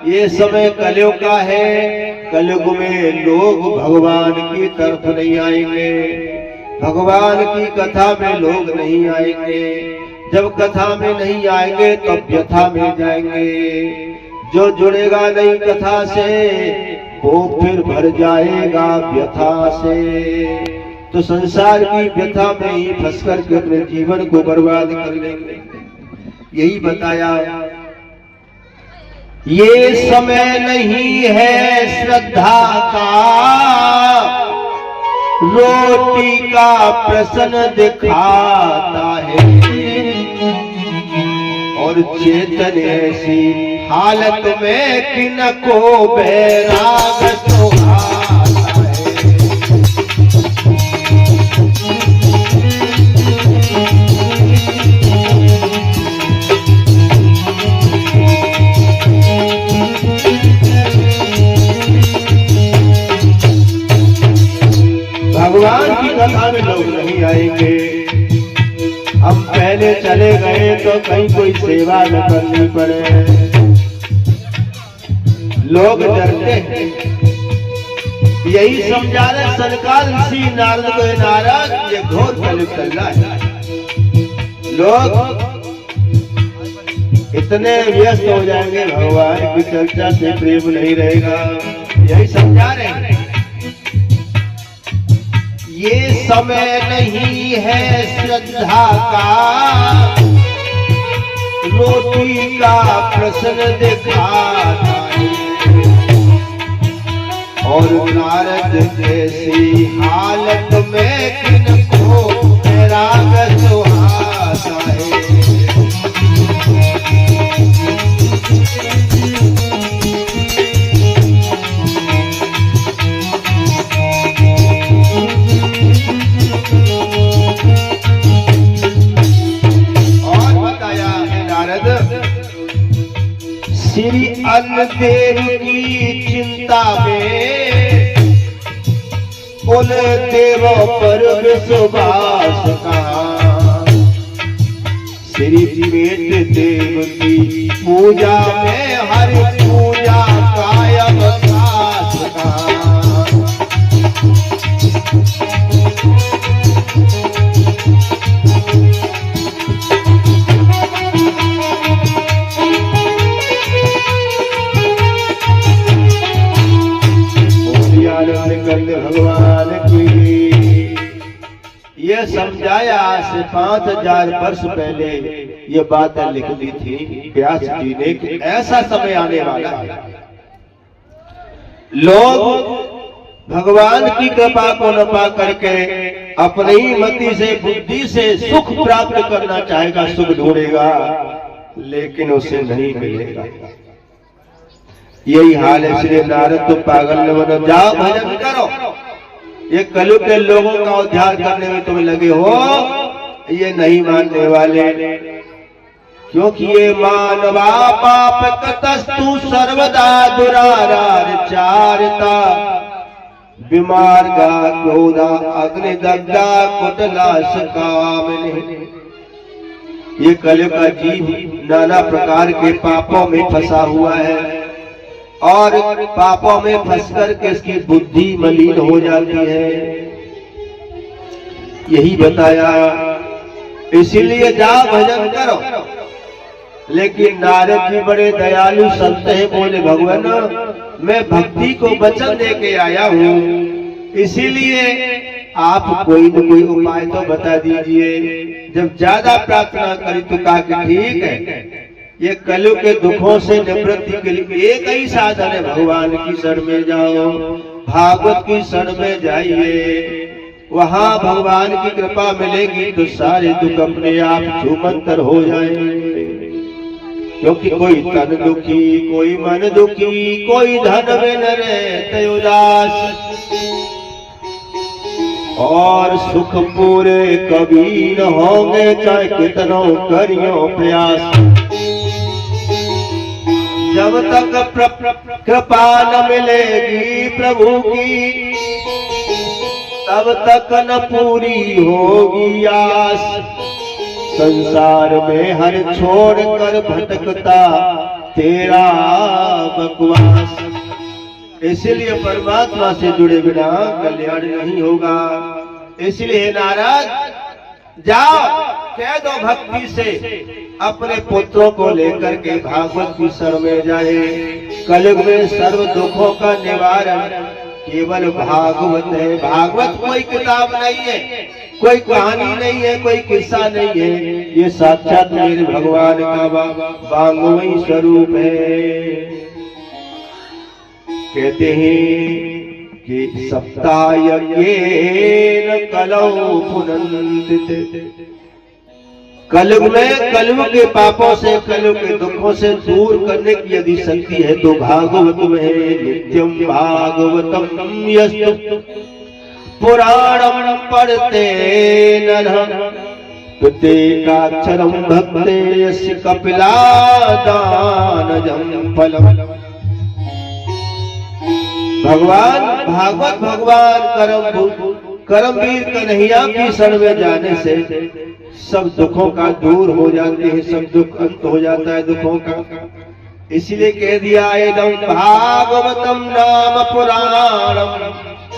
ये समय कलयुग का है, कलयुग में लोग भगवान की तरफ नहीं आएंगे, भगवान की कथा में लोग नहीं आएंगे। जब कथा में नहीं आएंगे तो व्यथा में जाएंगे। जो जुड़ेगा नहीं कथा से वो फिर भर जाएगा व्यथा से। तो संसार की व्यथा में ही फंस कर के अपने जीवन को बर्बाद कर लेंगे। यही बताया, ये समय नहीं है श्रद्धा का, रोटी का प्रश्न दिखाता है, और चेतन ऐसी हालत में किनको बैराग सुहाता है। भगवान की कथा में लोग नहीं आएंगे। हम पहले चले गए तो कहीं कोई सेवा न करनी पड़े, लोग डरते हैं। यही समझा रहे सरकार ऋषि नारद को, नारद ये घोर कलयुग चल रहा है, लोग इतने व्यस्त हो जाएंगे, भगवान की चर्चा से प्रेम नहीं रहेगा। यही समझा रहे हैं, ये समय नहीं है श्रद्धा का, रोटी का प्रश्न दिखाता है, और नारद जैसी हालत में किनको बैराग सुहाता है। श्री अन्नदेव की चिंता में कुल देवों पर विश्वास कहाँ, श्री पेट देव की पूजा में हरि पूजा कायम खास कहाँ। भगवान की ये समझाया से 5000 वर्ष पहले ये बातें लिख दी थी व्यास जी ने कि ऐसा समय आने वाला है, लोग भगवान की कृपा को न पा करके अपनी ही मति से बुद्धि से सुख प्राप्त करना चाहेगा, सुख ढूंढेगा, लेकिन उसे नहीं मिलेगा। यही हाल है। इसलिए नारद तुम पागल न बनो, जाओ भजन करो। ये कलयुग के लोगों का उद्धार करने में तुम लगे हो, ये नहीं मानने वाले, क्योंकि ये मानवा पाप कतस्तु सर्वदा दुराचार चारता, विमार्गा क्रोधा अग्निदग्धा कुटलाश कामिनी। ये कलयुग का जीव नाना प्रकार के पापों में फंसा हुआ है और पापों में फंसकर के इसकी बुद्धि मलिन हो जाती है, यही बताया। इसीलिए जाओ भजन करो। लेकिन नारद जी बड़े दयालु संत हैं, बोले भगवान मैं भक्ति को वचन दे के आया हूँ, इसीलिए आप कोई न कोई उपाय तो बता दीजिए। जब ज्यादा प्रार्थना करी तो कहा कि ठीक है, ये कलयुग के दुखों से निवृत्ति के लिए एक ही साधन है, भगवान की शरण में जाओ, भागवत की शरण में जाइए, वहां भगवान की कृपा मिलेगी तो सारे दुख अपने आप छूमंतर हो जाएंगे। क्योंकि कोई तन दुखी, कोई मन दुखी, कोई धन में न रहते उदास, और सुख पूरे कभी न होंगे चाहे कितनों करियो प्रयास। जब तक कृपा न मिलेगी प्रभु की, तब तक न पूरी होगी आस। संसार में हर छोड़ कर भटकता तेरा बकवास। इसलिए परमात्मा से जुड़े बिना कल्याण नहीं होगा। इसलिए नारद जाओ, कह दो भक्ति से अपने पुत्रों को लेकर के भागवत की शरण में जाए। कलयुग में सर्व दुखों का निवारण केवल भागवत है। भागवत कोई किताब नहीं है, कोई कहानी नहीं है, कोई किस्सा नहीं है, ये साक्षात मेरे भगवान का वांग्मय स्वरूप है। कहते हैं कि सप्ताह यज्ञेन कलौ पुनन्दिते। कलयुग में कलयुग के पापों से, कलयुग के दुखों से दूर करने की यदि शक्ति है तो भागवत में नित्यम भागवतम यस्तु पुराणम पढ़ते नरः प्रत्येकाक्षरम भक्ते यस्य कपिला दानजं फलम्। भगवान भागवत भगवान करमवीर कन्हैया की शरण में जाने से सब दुखों का दूर हो जाते हैं, सब दुख अंत हो जाता है दुखों का। इसलिए कह दिया इदं भागवतम नाम पुराणम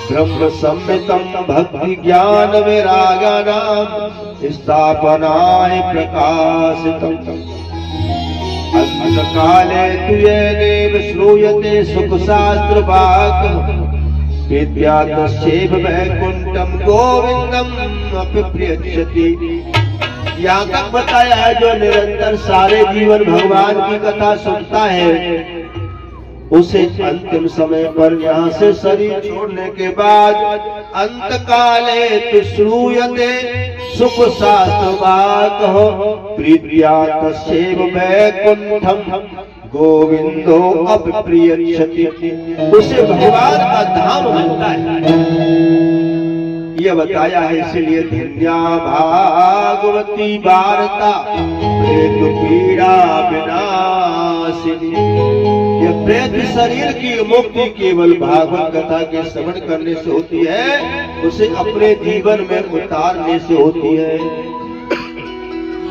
ब्रह्म संहितम भक्ति ज्ञान वैराग्यानां स्थापनाय प्रकाशितम्। अंतकाले तुयेनैव श्रूयते सुख शास्त्र वाक् विद्यातश्चैव वैकुंठम गोविंदम अपि प्रियच्छति। यहाँ तक बताया है जो निरंतर सारे जीवन भगवान की कथा सुनता है, उसे अंतिम समय पर यहाँ से शरीर छोड़ने के बाद अंतकाले तु श्रूयते सुख शास्त्र वाक् प्रीत्यातश्चैव वैकुंठम गोविंदो अप्रियच्छति। उसे भगवान का धाम मिलता है, ये बताया है। इसलिए धन्या भागवती वार्ता प्रेत पीड़ा विनाशिनी। नासिनी। ये प्रेत शरीर की मुक्ति केवल भागवत कथा के श्रवण करने से होती है, उसे अपने जीवन में उतारने से होती है।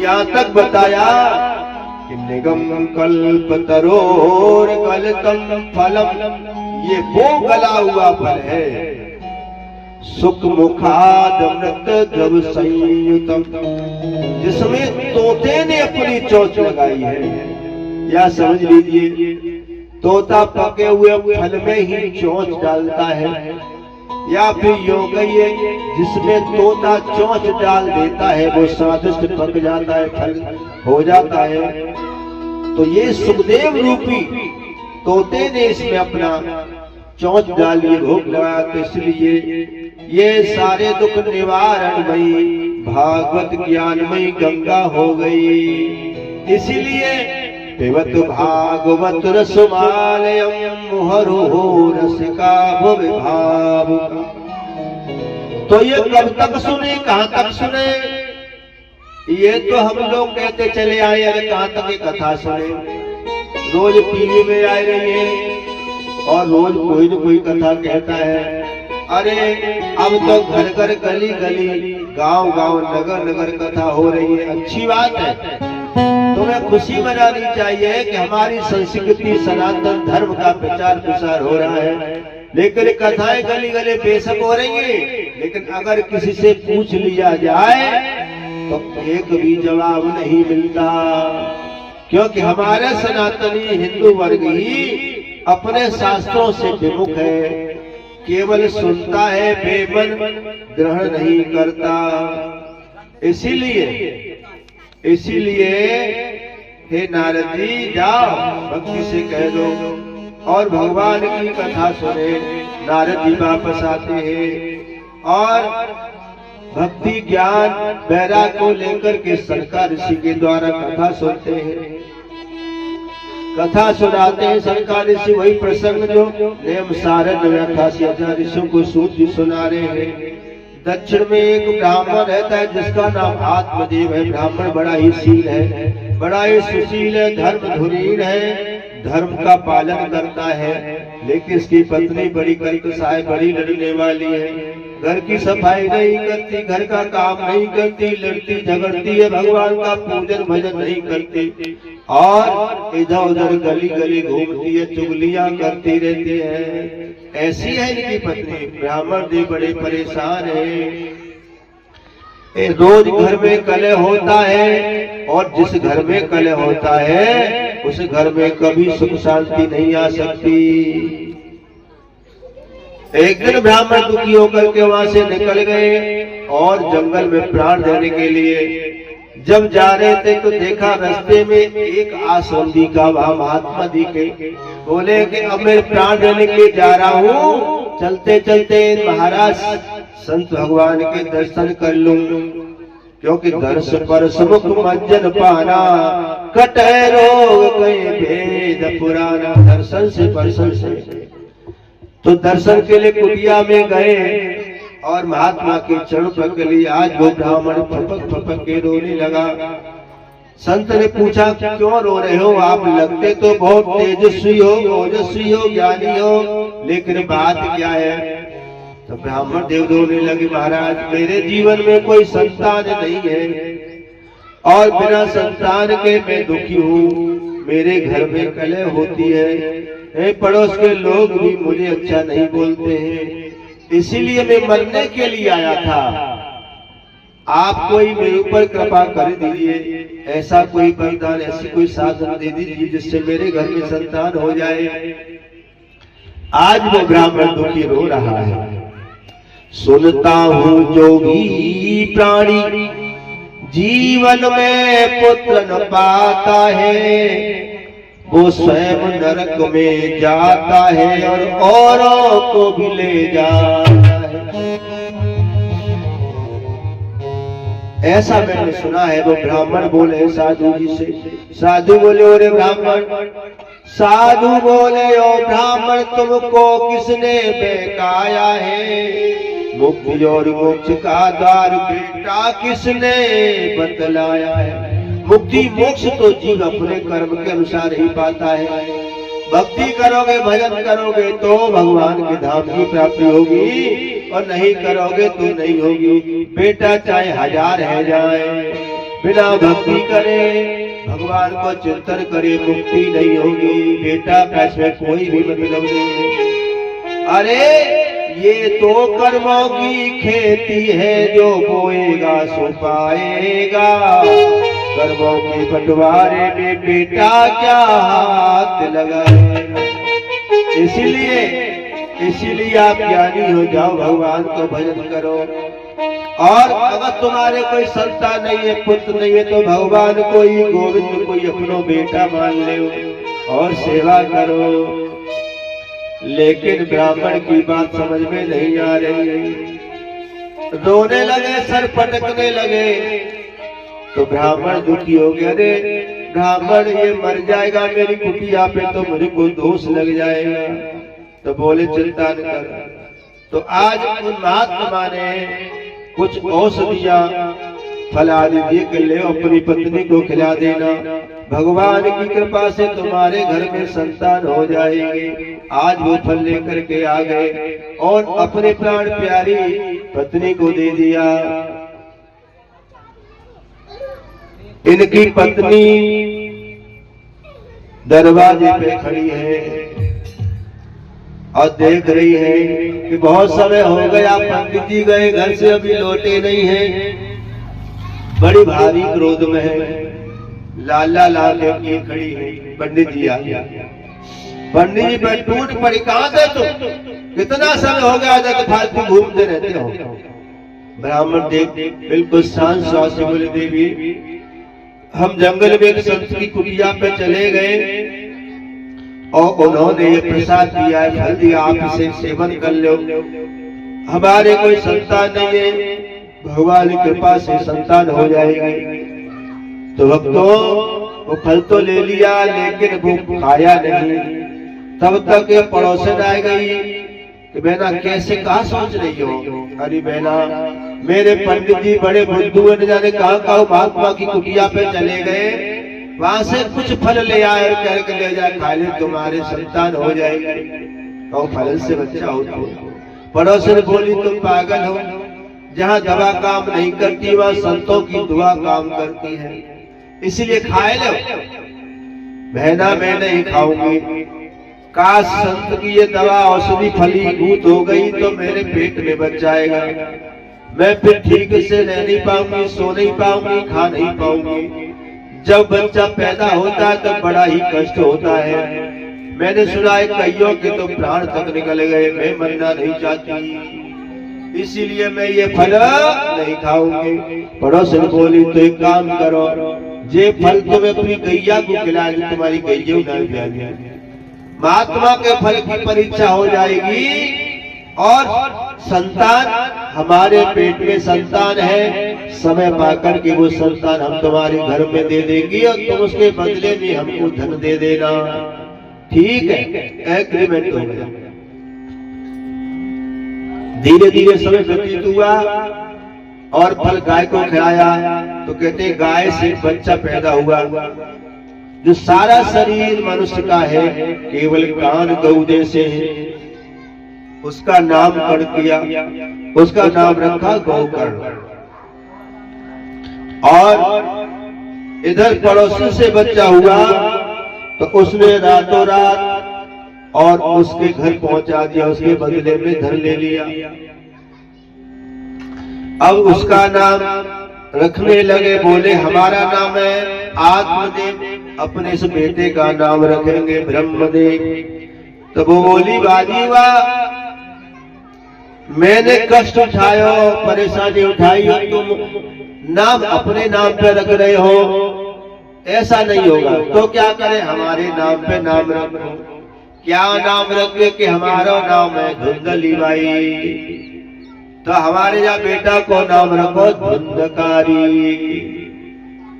यहाँ तक बताया कि निगम कल्प तरोर गलतम फलम, ये वो गला हुआ फल है सुख मुखाद अमृत द्रव संयुतम, जिसमें तोते ने अपनी चोंच लगाई है। या समझ लीजिए, तोता पके हुए फल में ही चोंच डालता है, या फिर योग कहिए जिसमें तोता चोंच डाल देता है वो स्वादिष्ट पक जाता है, फल हो जाता है। तो ये सुखदेव रूपी तोते ने इसमें अपना चोंच डाली, भोग लगाया। तो इसलिए ये सारे दुख निवारणमयी भागवत ज्ञानमयी गंगा हो गई। इसीलिए पिबत भागवत रसमालयम मुहुर्हो रसिका भुवि भावुका। तो ये कब तक सुने, कहाँ तक सुने? ये तो हम लोग कहते चले आए, अरे कहाँ तक ये कथा सुने। रोज टीवी में आ रही है और रोज कोई न कोई कथा कहता है। अरे अब तो घर घर गली गली गांव गांव नगर नगर कथा हो रही है, अच्छी बात है। तुम्हें खुशी मनानी चाहिए कि हमारी संस्कृति सनातन धर्म का प्रचार प्रसार हो रहा है। लेकिन कथाएं गली गली बेशक हो रही है, लेकिन अगर किसी से पूछ लिया जाए तो एक भी जवाब नहीं मिलता, क्योंकि हमारे सनातनी हिंदू वर्ग ही अपने शास्त्रों से विमुख है, केवल सुनता है, बेमन ग्रहण नहीं करता। इसीलिए हे नारद जी, जाओ भक्ति से कह दो और भगवान की कथा सुने। नारद जी वापस आते हैं और भक्ति ज्ञान वैराग्य को लेकर के सनका ऋषि के द्वारा कथा सुनते हैं। कथा सुनाते हैं सनका ऋषि, वही प्रसंग जो नेम सारद 88,000 ऋषियों को सूत्र सुना रहे हैं। दक्षिण में एक ब्राह्मण रहता है जिसका नाम आत्मदेव है। ब्राह्मण बड़ा ही शील है, बड़ा ही सुशील है, धर्म धुरीण है, धर्म का पालन करता है। लेकिन इसकी पत्नी बड़ी कलकसाई, बड़ी लड़ने वाली है, घर की सफाई नहीं करती, घर का काम नहीं करती, लड़ती झगड़ती है, भगवान का पूजन भजन नहीं करती और इधर उधर गली गली घूमती है, चुगलियां करती रहती है। ऐसी है इनकी पत्नी। ब्राह्मण जी बड़े परेशान है। रोज घर में कलह होता है और जिस घर में कलह होता है उस घर में कभी सुख शांति नहीं आ सकती। एक दिन ब्राह्मण दुखी होकर के वहां से निकल गए और जंगल में प्राण देने के लिए जब जा रहे थे तो देखा रास्ते में एक आसंदी का वहां महात्मा दिखे। बोले कि अब मैं प्राण देने के लिए जा रहा हूँ, चलते चलते महाराज संत भगवान के दर्शन कर लूं, क्योंकि दर्श पर सुमुख मंजन पाना, कटे रोग कहीं भेद पुराना। दर्शन से परसन से तो दर्शन के लिए कुटिया में गए और महात्मा के चरण पकड़ लिए। आज वो ब्राह्मण फपक फपक के रोने लगा। संत ने पूछा क्यों रो रहे हो? आप लगते तो बहुत तेजस्वी हो, ओजस्वी हो, ज्ञानी हो, लेकिन बात क्या है? तो ब्राह्मण देव रोने लगे, महाराज मेरे जीवन में कोई संतान नहीं है और बिना संतान के मैं दुखी हूँ। मेरे घर में कलह होती है, पड़ोस के लोग भी मुझे अच्छा नहीं बोलते हैं, इसीलिए मैं मरने के लिए आया था। आप कोई मेरे ऊपर कृपा कर दीजिए, ऐसा कोई वरदान, ऐसी कोई साधन दे दीजिए जिससे मेरे घर में संतान हो जाए। आज वो ब्राह्मण दुखी रो रहा है। सुनता हूँ जो भी प्राणी जीवन में पुत्र न पाता है, वो स्वयं नरक में जाता है और औरों को भी ले जाता है। ऐसा मैंने सुना है। वो ब्राह्मण बोले साधु जी से, साधु बोले ओरे ब्राह्मण, साधु बोले ओ ब्राह्मण तुमको किसने बहकाया है? मुक्ति और मोक्ष का द्वार बेटा किसने बतलाया है? मुक्ति मोक्ष तो जीव अपने कर्म के अनुसार ही पाता है। भक्ति करोगे, भजन करोगे तो भगवान के धाम की प्राप्ति होगी, और नहीं करोगे तो नहीं होगी। बेटा चाहे 1000 है जाए, बिना भक्ति करे, भगवान को चिंतन करे, मुक्ति नहीं होगी। बेटा पैसे में कोई भी मतलब नहीं। अरे ये तो कर्मों की खेती है, जो बोएगा सो पाएगा। कर्मों के बंटवारे में बेटा क्या हाथ लगाएगा। इसीलिए आप ज्ञानी हो जाओ, भगवान को भजन करो। और अगर तुम्हारे कोई संतान नहीं है, पुत्र नहीं है, तो भगवान को ही, गोविंद को ही अपनो बेटा मान लो और सेवा करो। लेकिन ब्राह्मण की बात समझ में नहीं आ रही, रोने लगे, सर पटकने लगे। तो ब्राह्मण दुखी हो गया, अरे ब्राह्मण ये मर जाएगा मेरी कुटिया पे, तो मुझे को दोष लग जाएगा। तो बोले चिंता न कर। तो आज उन महात्मा ने कुछ औषधियां फल आदि दे के ले अपनी पत्नी को खिला देना। भगवान की कृपा से तुम्हारे घर में संतान हो जाएंगे। आज वो फल लेकर के आ गए और अपने प्राण प्यारी पत्नी को दे दिया। इनकी पत्नी दरवाजे पे खड़ी है और देख रही है कि बहुत समय हो गया, पंडित जी गए घर से अभी लौटे नहीं हैं। बड़ी भारी क्रोध में है, लाला लाले की खड़ी है। पंडित जी आ गया। पंडित जी पर टूट पड़ी, कहां थे तुम? कितना समय हो गया जब फालतू घूमते रहते हो। ब्राह्मण देख बिल्कुल शांत स्वर से बोले, देवी हम जंगल में एक संत की कुटिया पे चले गए और उन्होंने ये प्रसाद दिया है, फल दिया, आप इसे सेवन कर लो। हमारे कोई संतान नहीं है, भगवान की कृपा से संतान हो जाएगी। तो भक्तों वो फल तो ले लिया, लेकिन वो खाया नहीं। तब तक ये पड़ोसन आ गई कि बहना कैसे, कहा सोच रही हो? अरे बहना मेरे पंडित जी बड़े बुद्धू हैं, न जाने कहाँ महात्मा की कुटिया पे चले गए, वहां से कुछ फल ले आए, कह के ले जाए, खा ले, तुम्हारे संतान हो जाएगी। कहो फल से बच्चा हो तो। पड़ोसन बोली तुम पागल हो, जहाँ दवा काम नहीं करती वहाँ संतों की दुआ काम करती है, इसलिए खाए लो। बहना मैं नहीं खाऊंगी, काश संत की ये दवा औषधि फलीभूत हो गई तो मेरे पेट में बच जाएगा, मैं फिर ठीक से रह नहीं पाऊंगी, सो नहीं पाऊंगी, खा नहीं पाऊंगी। जब बच्चा पैदा होता है तब बड़ा ही कष्ट होता है। मैंने सुना है कईयों के तो प्राण तक निकल गए, मैं मरना नहीं चाहती, इसीलिए मैं ये फल नहीं खाऊंगी। पड़ोसन बोली तो एक काम करो, ये फल तुम्हें अपनी गैया को खिला दी, तुम्हारी गैया उधार जाएगी, महात्मा के फल की परीक्षा हो जाएगी और संतान, हमारे पेट में संतान है, समय पाकर के वो संतान हम तुम्हारे घर में दे देंगी और तुम उसके बदले में हमको धन दे देना। ठीक है, एग्रीमेंट हो गया। धीरे धीरे समय व्यतीत हुआ और फल गाय को खिलाया तो कहते गाय से बच्चा पैदा हुआ। जो सारा शरीर मनुष्य का है, केवल कान गौदे से है, उसका नामकरण किया, उसका नाम रखा गौकर्ण। और इधर पड़ोसी से बच्चा हुआ तो उसने रातों रात और उसके घर पहुंचा दिया, उसके बदले में धन ले लिया। अब उसका नाम रखने लगे, बोले हमारा नाम है आत्मदेव, अपने इस बेटे का नाम रखेंगे ब्रह्मदेव। तो वो बोली बाजी वाह, मैंने कष्ट उठाया, परेशानी उठाई और तुम नाम अपने नाम पे रख रहे हो, ऐसा नहीं होगा। तो क्या करें, हमारे नाम पे नाम रखो। क्या नाम रखे कि हमारा नाम है धुंधली बाई, तो हमारे यहाँ बेटा को नाम रखो धुंधकारी।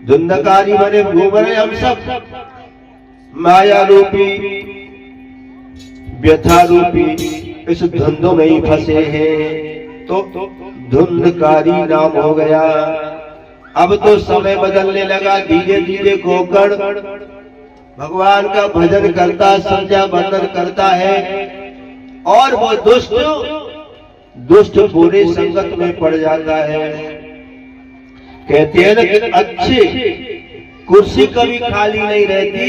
धुंधकारी बने घूम रहे हम सब, माया रूपी व्यथा रूपी इस धुंधों में ही फंसे हैं, तो धुंधकारी नाम हो गया। अब तो समय बदलने लगा, धीरे धीरे गोकर्ण भगवान का भजन करता, संध्या वंदन करता है और वो दुष्ट बुरे संगत में पड़ जाता है। कहते हैं ना कि अच्छी कुर्सी कभी खाली नहीं रहती,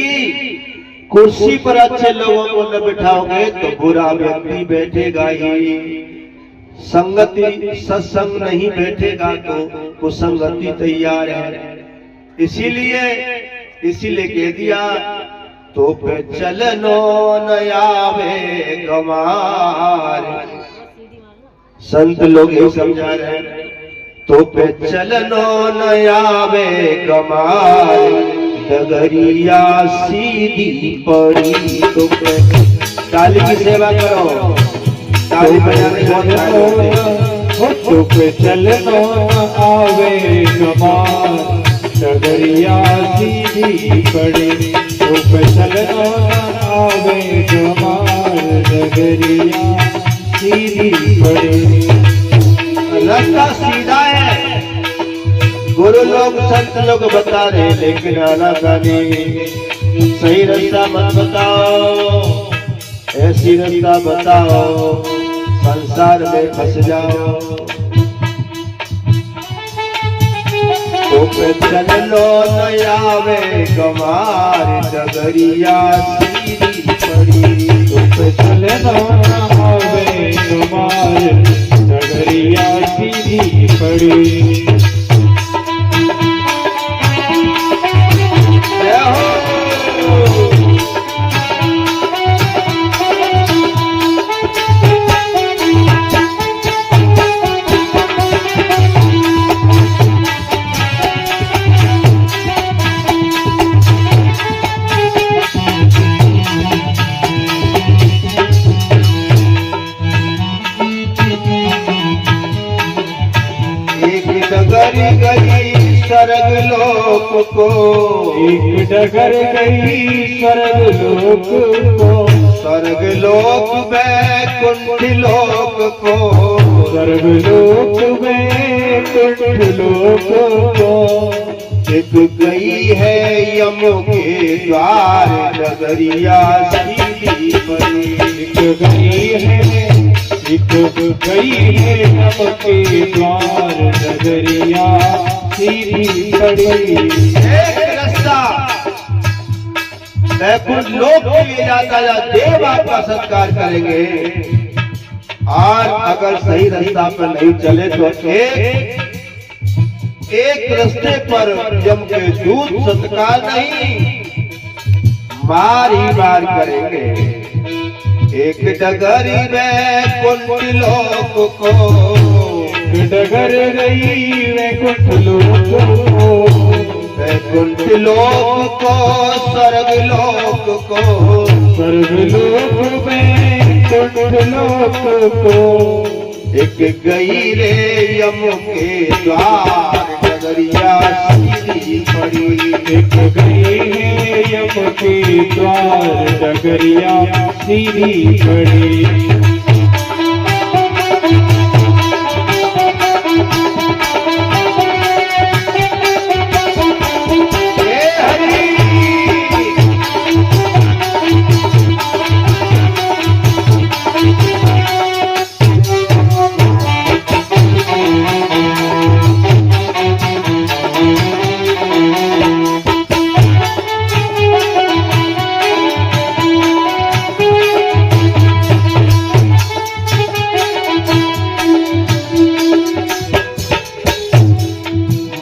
कुर्सी पर अच्छे लोगों को न बिठाओगे तो बुरा व्यक्ति बैठेगा ही, संगति सत्संग नहीं बैठेगा तो कुसंगति तैयार है। इसीलिए कह दिया तो पे चलनो न आवे गमार। संत लोग ये समझा रहे हैं, तो पे चलनो न आवे गमार, डगरिया सीधी पड़ी। तो पे ताली की सेवा करो, ताली बजाने तो पे चलनो न आवे गमार, डगरिया सीधी पड़ी। तो पे चलनो न आवे गमार, डगरिया सीधी पड़ी। रास्ता सीधा है, गुरु लोग संत लोग बता रहे, लेकिन आना जाने सही रास्ता मत बताओ, ऐसी रास्ता बताओ संसार में फंस जाओ। तो पे चलो न आवे गमार, डगरिया सीधी पड़ी। तो पे चलनो न आवे गमार, डगरिया सीधी पड़ी। जय हो। डगरी गई स्वर्ग लोक को, एक डगर गई स्वर्ग लोक को, स्वर्ग लोक वैकुंठ लोक को, स्वर्ग लोक वैकुंठ लोक को। एक गई है यम के द्वार, डगरिया सीधी पड़ी। एक गई है नम के द्वार, डगरिया सीधी पड़ी। एक रास्ता वैकुंठ लोक के लिए जाता है, देव आपका सत्कार करेंगे। और अगर सही रास्ता पर नहीं चले तो एक रास्ते पर यम के दूत सत्कार नहीं, मार ही मार करेंगे। एक डगरी वैकुंठ लोक को, डगर गई वैकुंठ लोक को, वैकुंठ लोक को, स्वर्ग लोक को, स्वर्ग लोक वैकुंठ लोक को। एक गई रे यम के द्वार, डगरिया सीधी पड़ी। एक गई है यम के द्वार, डगरिया सीधी पड़ी।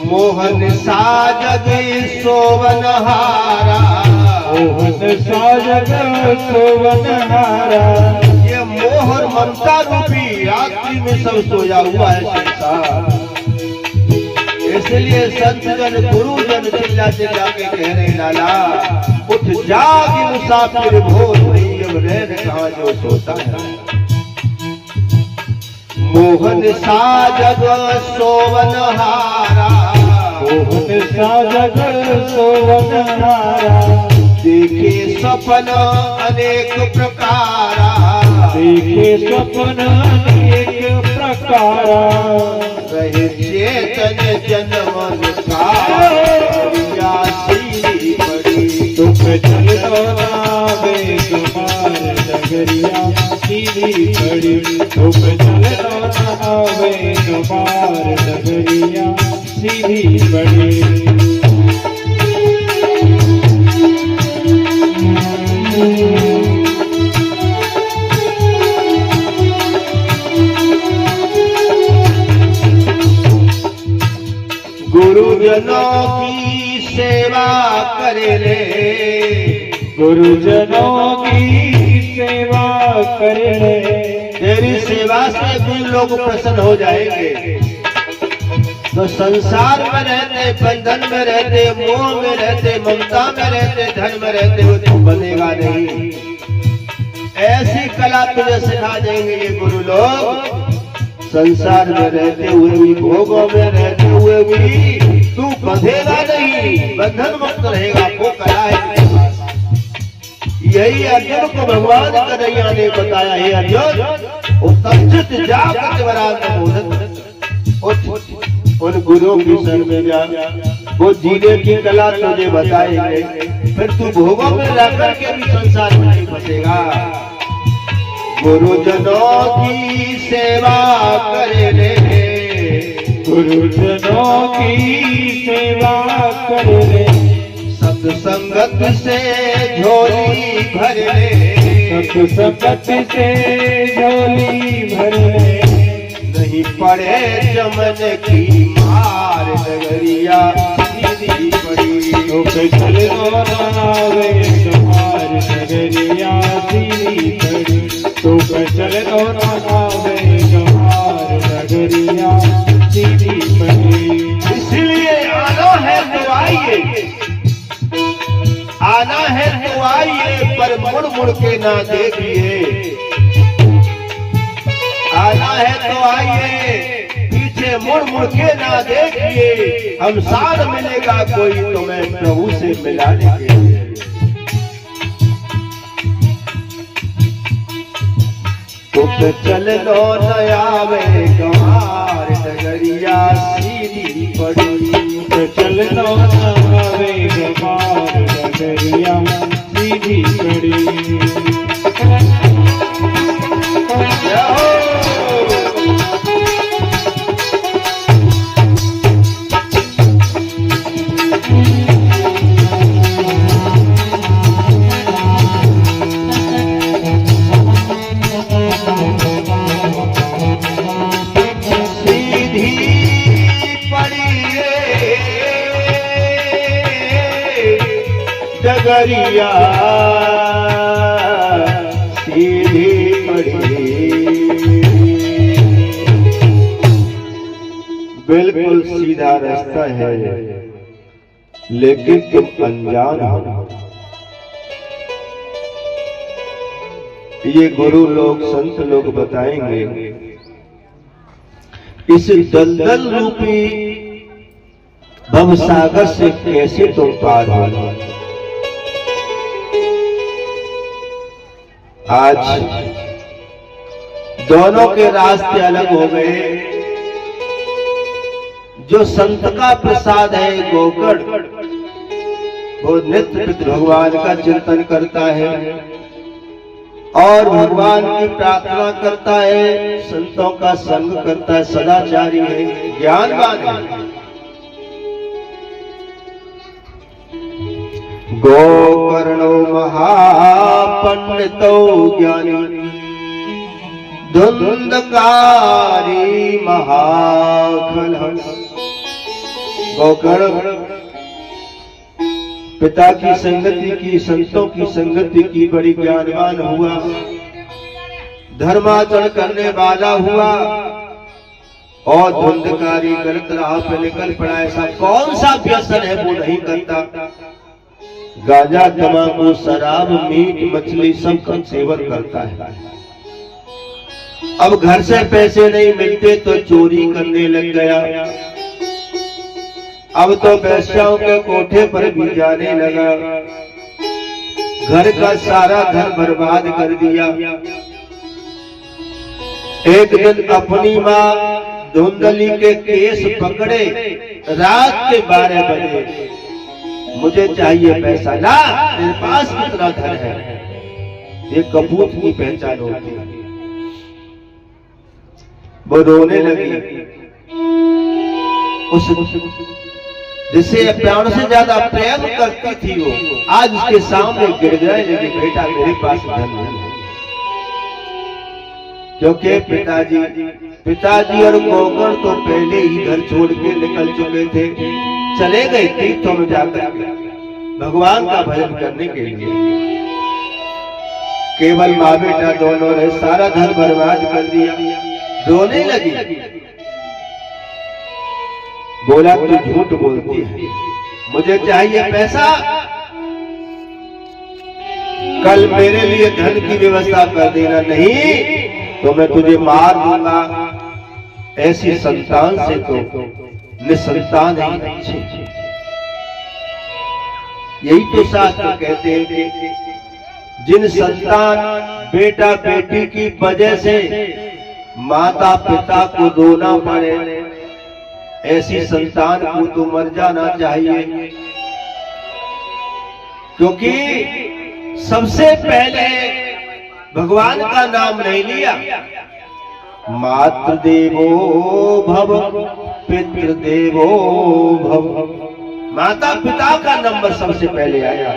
मोहन सा जग सोवनहारा, मोहन सा जग सोवनहारा। ये मोहन ममता रूपी रात्रि में सब सोया हुआ है संसार। इसलिए संत जन गुरु जन चिल्ला चिल्ला के कह रहे, लाला उठ जागी मुसाफिर भोर नहीं, अब रैन कहाँ जो सोता है। मोहन सा जग सोवनहारा, मोहन सा जग सोवनहारा। देखे सपन अनेक प्रकारा, देखे स्वप्न एक प्रकारा रहे चेतन जन्म का सीधी पड़ी दुख चलो नावे कुमार नगरिया सीधी पड़ी दुख चलो नावे कुमार नगरिया सीधी पड़ी गुरुजनों की सेवा करे रे गुरुजनों की सेवा करे रे तेरी सेवा से भी लोग प्रसन्न हो जाएंगे। तो संसार में रहते, बंधन में रहते, मोह में रहते, ममता में रहते, धन में रहते हुए तू बनेगा नहीं। ऐसी कला तुझे सिखा देंगे ये गुरु लोग। संसार में रहते हुए भी, भोगों में रहते हुए भी तू बंधेगा नहीं, बंधन मुक्त रहेगा। वो कला है तेरे पास। यही अर्जुन को भगवान कन्हैया ने बताया, हे अर्जुन उत्तम जाकर उन गुरुओं की शरण में जा, वो जीने की कला तुझे बताएंगे, फिर तू भोगों में रहकर के भी संसार में नहीं फंसेगा। गुरुजनों की सेवा करे ले गुरुजनों की सेवा करे ले सत्संगत से झोली भर ले सत्संगत से झोली भर ले नहीं पड़े चमन की मार नगरिया सीधी पड़ी दुख चलो नावे कुमार नगरिया सीधी पड़ी दुख चलो नावे कुमार नगरिया सीधी पड़ी। इसलिए आना है तो आइए, आना है तो आइए, पर मुड़ मुड़ के ना देखिए। आना है तो आइए, पीछे मुड़ मुड़ के ना देखिए। हम साथ मिलेगा कोई तुम्हें प्रभु से मिलाने के लिए। तुम चल लो नयावे कुमार नगरिया सीधी पड़ी चल लो नावे कुमार नगरिया सीधी पड़ी। डगरिया सीधी पड़ी, बिल्कुल सीधा रास्ता है, लेकिन तुम अनजान हो। ये गुरु लोग, संत लोग बताएंगे इस दलदल रूपी भवसागर से कैसे तुम पार हो। आज दोनों के रास्ते अलग हो गए। जो संत का प्रसाद है गोकर्ण, वो नित्य भगवान का चिंतन करता है और भगवान की प्रार्थना करता है, संतों का संग करता है, सदाचारी है, ज्ञानवान है। गोकर्णो महापंडितो ज्ञानी धुंधकारी महाखल। गोकर्ण पिता की संगति की, संतों की संगति की, बड़ी ज्ञानवान हुआ, धर्माचरण करने वाला हुआ और धुंधकारी गलत राह पे निकल पड़ा। ऐसा कौन सा व्यसन है वो नहीं करता। गांजा, तंबाकू, शराब, मीट, मछली सब का सेवन करता है। अब घर से पैसे नहीं मिलते तो चोरी करने लग गया। अब तो वैश्याओं के कोठे पर भी जाने लगा। घर का सारा धन बर्बाद कर दिया। एक दिन अपनी माँ धुंधली के केस पकड़े, रात के 12 बजे, मुझे चाहिए पैसा, ला तेरे पास कितना धन है। ये कपूत की पहचान होती है। वो रोने लगी। उस जिसे प्राण से ज्यादा प्रेम करती थी वो आज उसके सामने गिड़गिड़ाने लगी, बेटा मेरे पास धन नहीं है। क्योंकि पिताजी और गोकर्ण तो पहले ही घर छोड़ के निकल चुके थे, चले गए तीर्थों में जाकर भगवान का भजन करने के लिए। केवल माँ बेटा दोनों ने सारा धन बर्बाद कर दिया। रोने लगी, बोला तू झूठ बोलती है, मुझे चाहिए पैसा, कल मेरे लिए धन की व्यवस्था कर देना, नहीं तो मैं तुझे मार दूंगा। ऐसी संतान से तो निसंतान ही अच्छी। यही तो शास्त्र कहते हैं कि जिन संतान बेटा बेटी की वजह से माता पिता को रोना पड़े, ऐसी संतान को तो मर जाना चाहिए। क्योंकि सबसे पहले भगवान का नाम नहीं लिया। मातृदेवो भव पितृदेवो भव, माता पिता का नंबर सबसे पहले आया,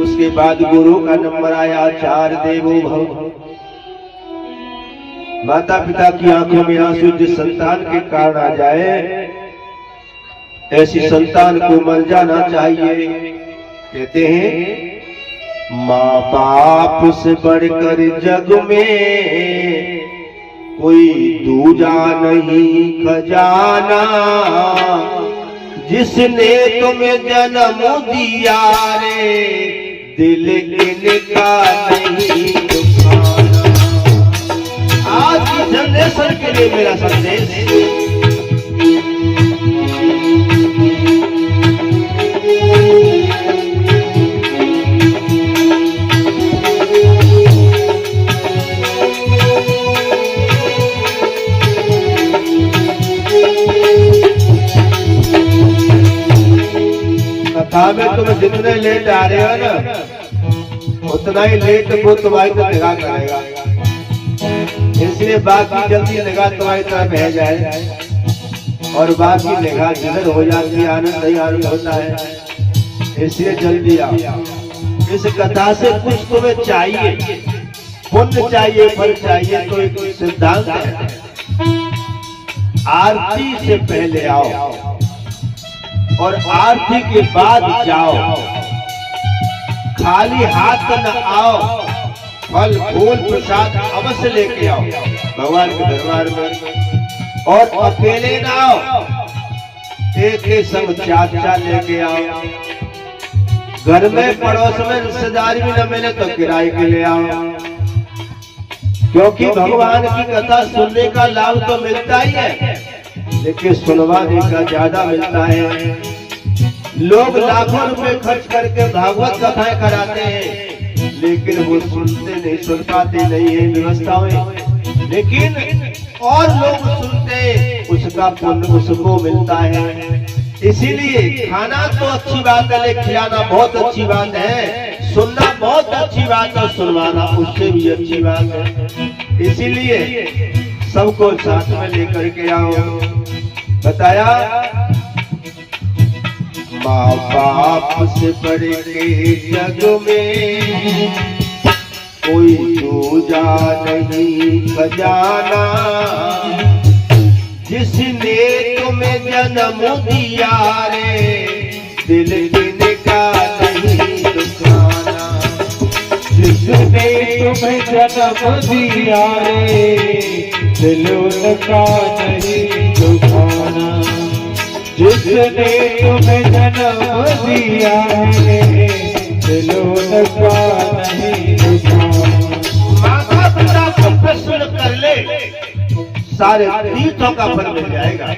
उसके बाद गुरु का नंबर आया, आचार्य देवो भव। माता पिता की आंखों में आंसू जिस संतान के कारण आ जाए, ऐसी संतान को मर जाना चाहिए। कहते हैं माँ बाप से बढ़कर जग में कोई दूजा नहीं खजाना, जिसने तुम्हें जन्म दिया रे दिल इनका नहीं दुखाना। आज की जनरेशन के लिए मेरा संदेश, कथा में तुम जितने लेट आ रहे हो ना, उतना ही लेट वो तुम्हारी तरफ निगाह करेगा। इसलिए बाकी जल्दी निगाह तुम्हारी तरफ बह जाए और बाकी निगाह जिधर हो जाती है, आनंद ही आनंद होता है। इसलिए जल्दी आओ। इस कथा से कुछ तुम्हें चाहिए, पुण्य चाहिए, फल चाहिए, तो एक सिद्धांत है, आरती से पहले आओ और आरती के बाद जाओ। खाली हाथ न आओ, फल फूल प्रसाद अवश्य लेके आओ भगवान के दरबार में। और अकेले ना आओ, एक संग चाचा लेके आओ। घर में पड़ोस में रिश्तेदार भी न मिले तो किराए के ले आओ। क्योंकि भगवान की कथा सुनने का लाभ तो मिलता ही है, लेकिन सुनवाने का ज्यादा मिलता है। लोग लाखों रुपए खर्च करके भागवत कथाएं कराते हैं, लेकिन वो सुनते नहीं, सुन पाते नहीं है व्यवस्थाएं। लेकिन और लोग सुनते, उसका पुण्य उसको मिलता है। इसीलिए खाना तो अच्छी बात है, लेकिन खिलाना बहुत अच्छी बात है, सुनना बहुत अच्छी बात है, सुनवाना उससे भी अच्छी बात है। इसीलिए सबको साथ में लेकर के आओ। बताया माँ बाप से बढ़ के जग में कोई दूजा नहीं खजाना, जिसने तुम्हें जन्म दिया रे दिल इनका नहीं दुखाना। जिसने तुम्हें जन्म दिया रे दिल उनका नहीं दुखाना। जिसने तुम्हें जन्म दिया है दिल उनका नहीं दुखाना। माता पिता को प्रश्न कर ले, सारे तीर्थों का फल मिल जाएगा।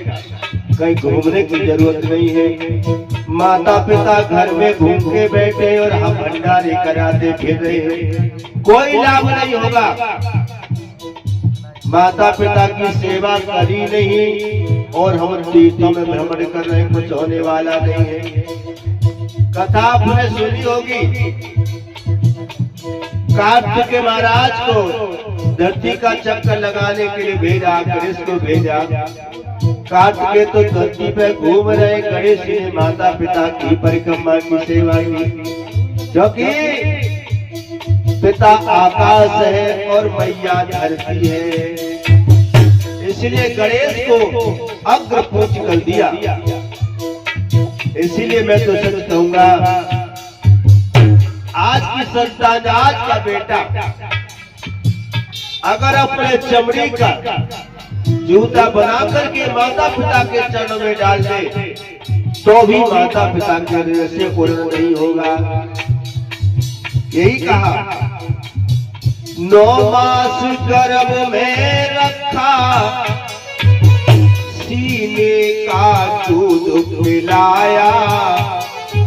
कहीं घूमने की जरूरत नहीं है। माता पिता घर में घूम के बैठे और हम भंडारे कराते फिर रहे हैं, कोई लाभ नहीं होगा। माता पिता की सेवा करी नहीं और हम तीर्थों में भ्रमण कर रहे हैं, कुछ होने वाला नहीं है। कथा आपने सुनी होगी, कार्तिक महाराज को धरती का चक्कर लगाने के लिए भेजा, गणेश को भेजा। कार्तिकेय तो धरती पे घूम रहे, गणेश ने माता पिता की परिक्रमा की सेवा की, क्योंकि पिता आकाश है और मैया धरती है, इसलिए गणेश को अग्र पूज्य कर दिया। इसीलिए मैं तो सच कहूंगा, आज की संतान, आज का बेटा अगर अपने चमड़ी का जूता बना करके माता पिता के चरणों में डाल दे तो भी माता पिता के हृदय से पूर्ण नहीं होगा। यही कहा, 9 मास गर्भ में रखा, सीने का दूध पिलाया।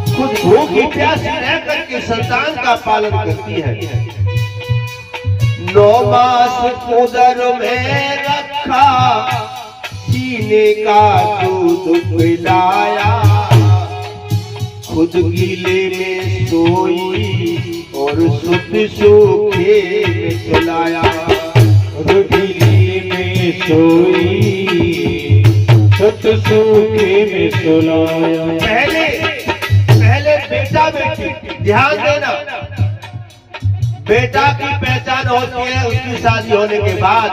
खुद भूखी प्यासी रह करके संतान का पालन करती है। 9 मास उदर में रखा, सीने का दूध पिलाया। खुद गीले में सोई और सुत सूखे में सुलाया। खुद गीले में सोई, सुत सूखे में सुलाया। पहले बेटा बेटी ध्यान देना, बेटा की पहचान होती है उसकी शादी होने के बाद।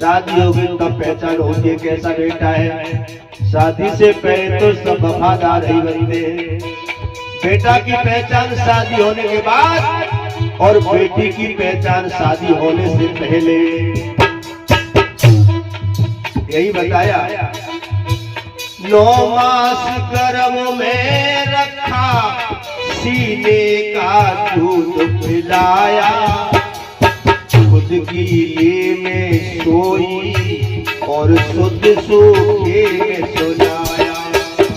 शादी हो गई तब पहचान होती है कैसा बेटा है। शादी से पहले तो सब वफादार ही बनते हैं। बेटा की पहचान शादी होने के बाद और बेटी की पहचान शादी होने से पहले। यही बताया, 9 मास गर्भ में रखा, सीने का दूध पिलाया। खुद गीले में सोई और शुद्ध सूखे में सुलाया।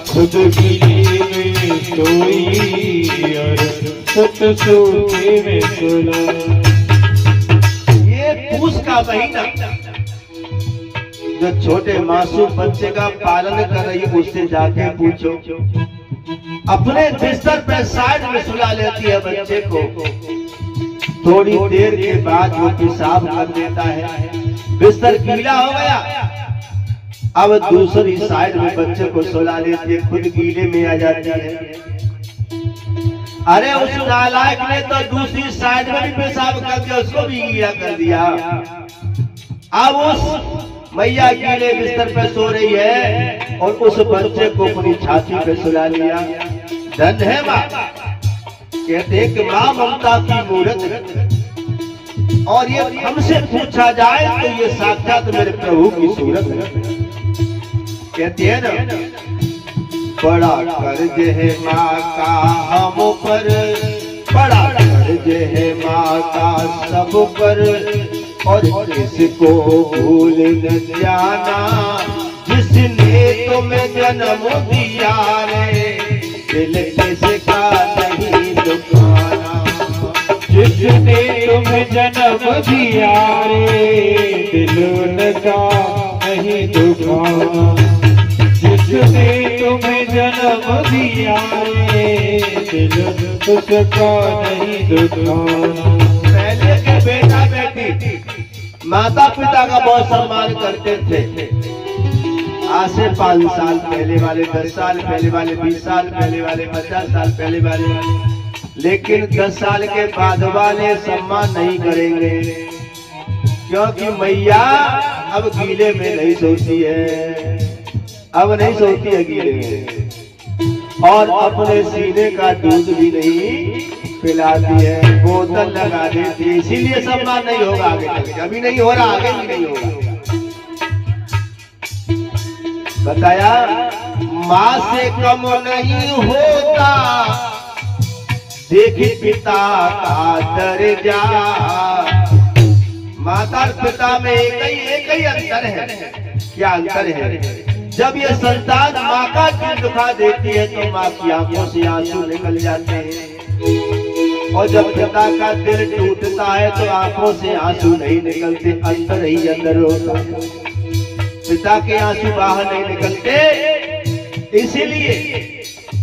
खुद गीले में सोई और शुद्ध सूखे में सुलाया। ये पूस का महीना जो छोटे मासूम बच्चे का पालन कर रही है, उससे जाके पूछो। अपने बिस्तर पे साइड में सुला लेती है बच्चे को, थोड़ी देर के बाद वो पेशाब कर देता है, बिस्तर गीला हो गया, अब दूसरी साइड में बच्चे को सुला लेती है, खुद गीले में आ जाती है। अरे उस नालायक ने तो दूसरी साइड में भी पेशाब कर दिया, उसको भी गीला कर दिया। अब उस मैया गीले बिस्तर पे सो रही है और उस बच्चे को अपनी छाती पे सुला लिया। धन है माँ, कहते हैं कि माँ ममता की मूर्त है, और ये हमसे पूछा जाए तो ये साक्षात मेरे प्रभु की सूरत है। कहते हैं ना, बड़ा कर्ज है माँ का हम पर, बड़ा कर्ज है माँ का सब पर, और किसको भूल न जाना जिसने तुम्हें जन्म दिया रे, दिल किसका नहीं दुखाना। जिसने तुम्हें जन्म दिया रे, दिल उनका नहीं दुखाना। जिसने तुम्हें जन्म दिया रे, दिल उसका नहीं दुखाना। पहले के बेटा बेटी माता पिता का बहुत सम्मान करते थे। आज से 5 साल पहले वाले, 10 साल पहले वाले, 20 साल पहले वाले, 50 साल पहले वाले, लेकिन 10 साल के बाद वाले सम्मान नहीं करेंगे, क्योंकि मैया अब गीले में नहीं सोती है, अब नहीं सोती है गीले में, और अपने सीने का दूध भी नहीं पिलाती है, बोतल लगा देती है। इसीलिए सम्मान नहीं होगा आगे चल के, अभी नहीं हो रहा, आगे भी नहीं होगा। बताया, माँ से कम नहीं होता देखी पिता का दर्जा। माता पिता में एक ही अंतर है। क्या अंतर है? जब ये संतान माँ का दिल दुखा देती है तो माँ की आंखों से आंसू निकल जाते हैं। और जब पिता का दिल टूटता है तो आंखों से आंसू नहीं निकलते, अंदर ही अंदर होता है, पिता के आंसू बाहर नहीं निकलते। इसीलिए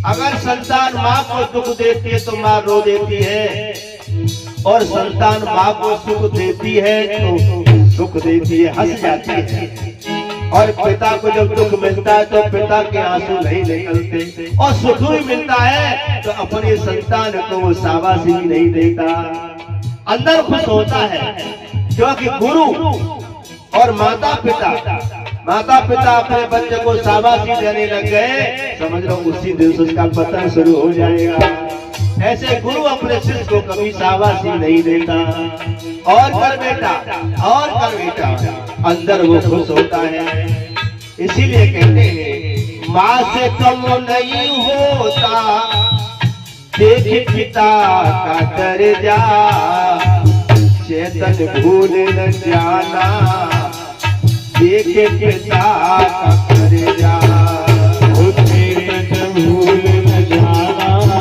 अगर संतान माँ को दुख देती है तो माँ रो देती है, और संतान माँ को सुख देती है तो सुख देती है, हंस जाती है। और पिता को जब दुख मिलता है तो पिता के आंसू नहीं निकलते, और सुख भी मिलता है तो अपने संतान को वो शाबाशी भी नहीं देता, अंदर खुश होता है। क्योंकि गुरु और माता पिता अपने बच्चे को शाबाशी देने लग गए, समझ लो उसी दिन से उसका पतन शुरू हो जाएगा। ऐसे गुरु अपने शिष्य को कभी शाबाशी नहीं देता, और कर बेटा, अंदर वो खुश होता है। इसीलिए कहते हैं माँ से कम नहीं होता, देख पिता का दर्जा, चेतन भूल न जाना, देख पिता का दर्जा, चेतन भूल न जाना,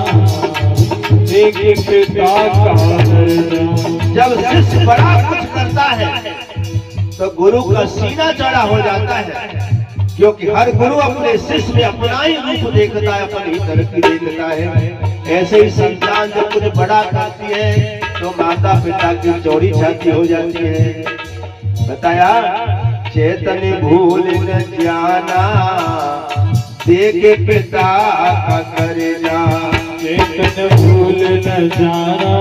देख पिता का दर्जा। जब शिष्य बड़ा कुछ करता है तो गुरु का सीना चढ़ा हो जाता है, क्योंकि हर गुरु अपने शिष्य में अपना ही रूप देखता है, अपनी तरक्की देखता है। ऐसे ही संतान जब कुछ बड़ा करती है तो माता पिता की चौड़ी छाती हो जाती है। बताया चेतन भूल न जाना, देखे पिता का दर्जा, चेतन भूल न जाना,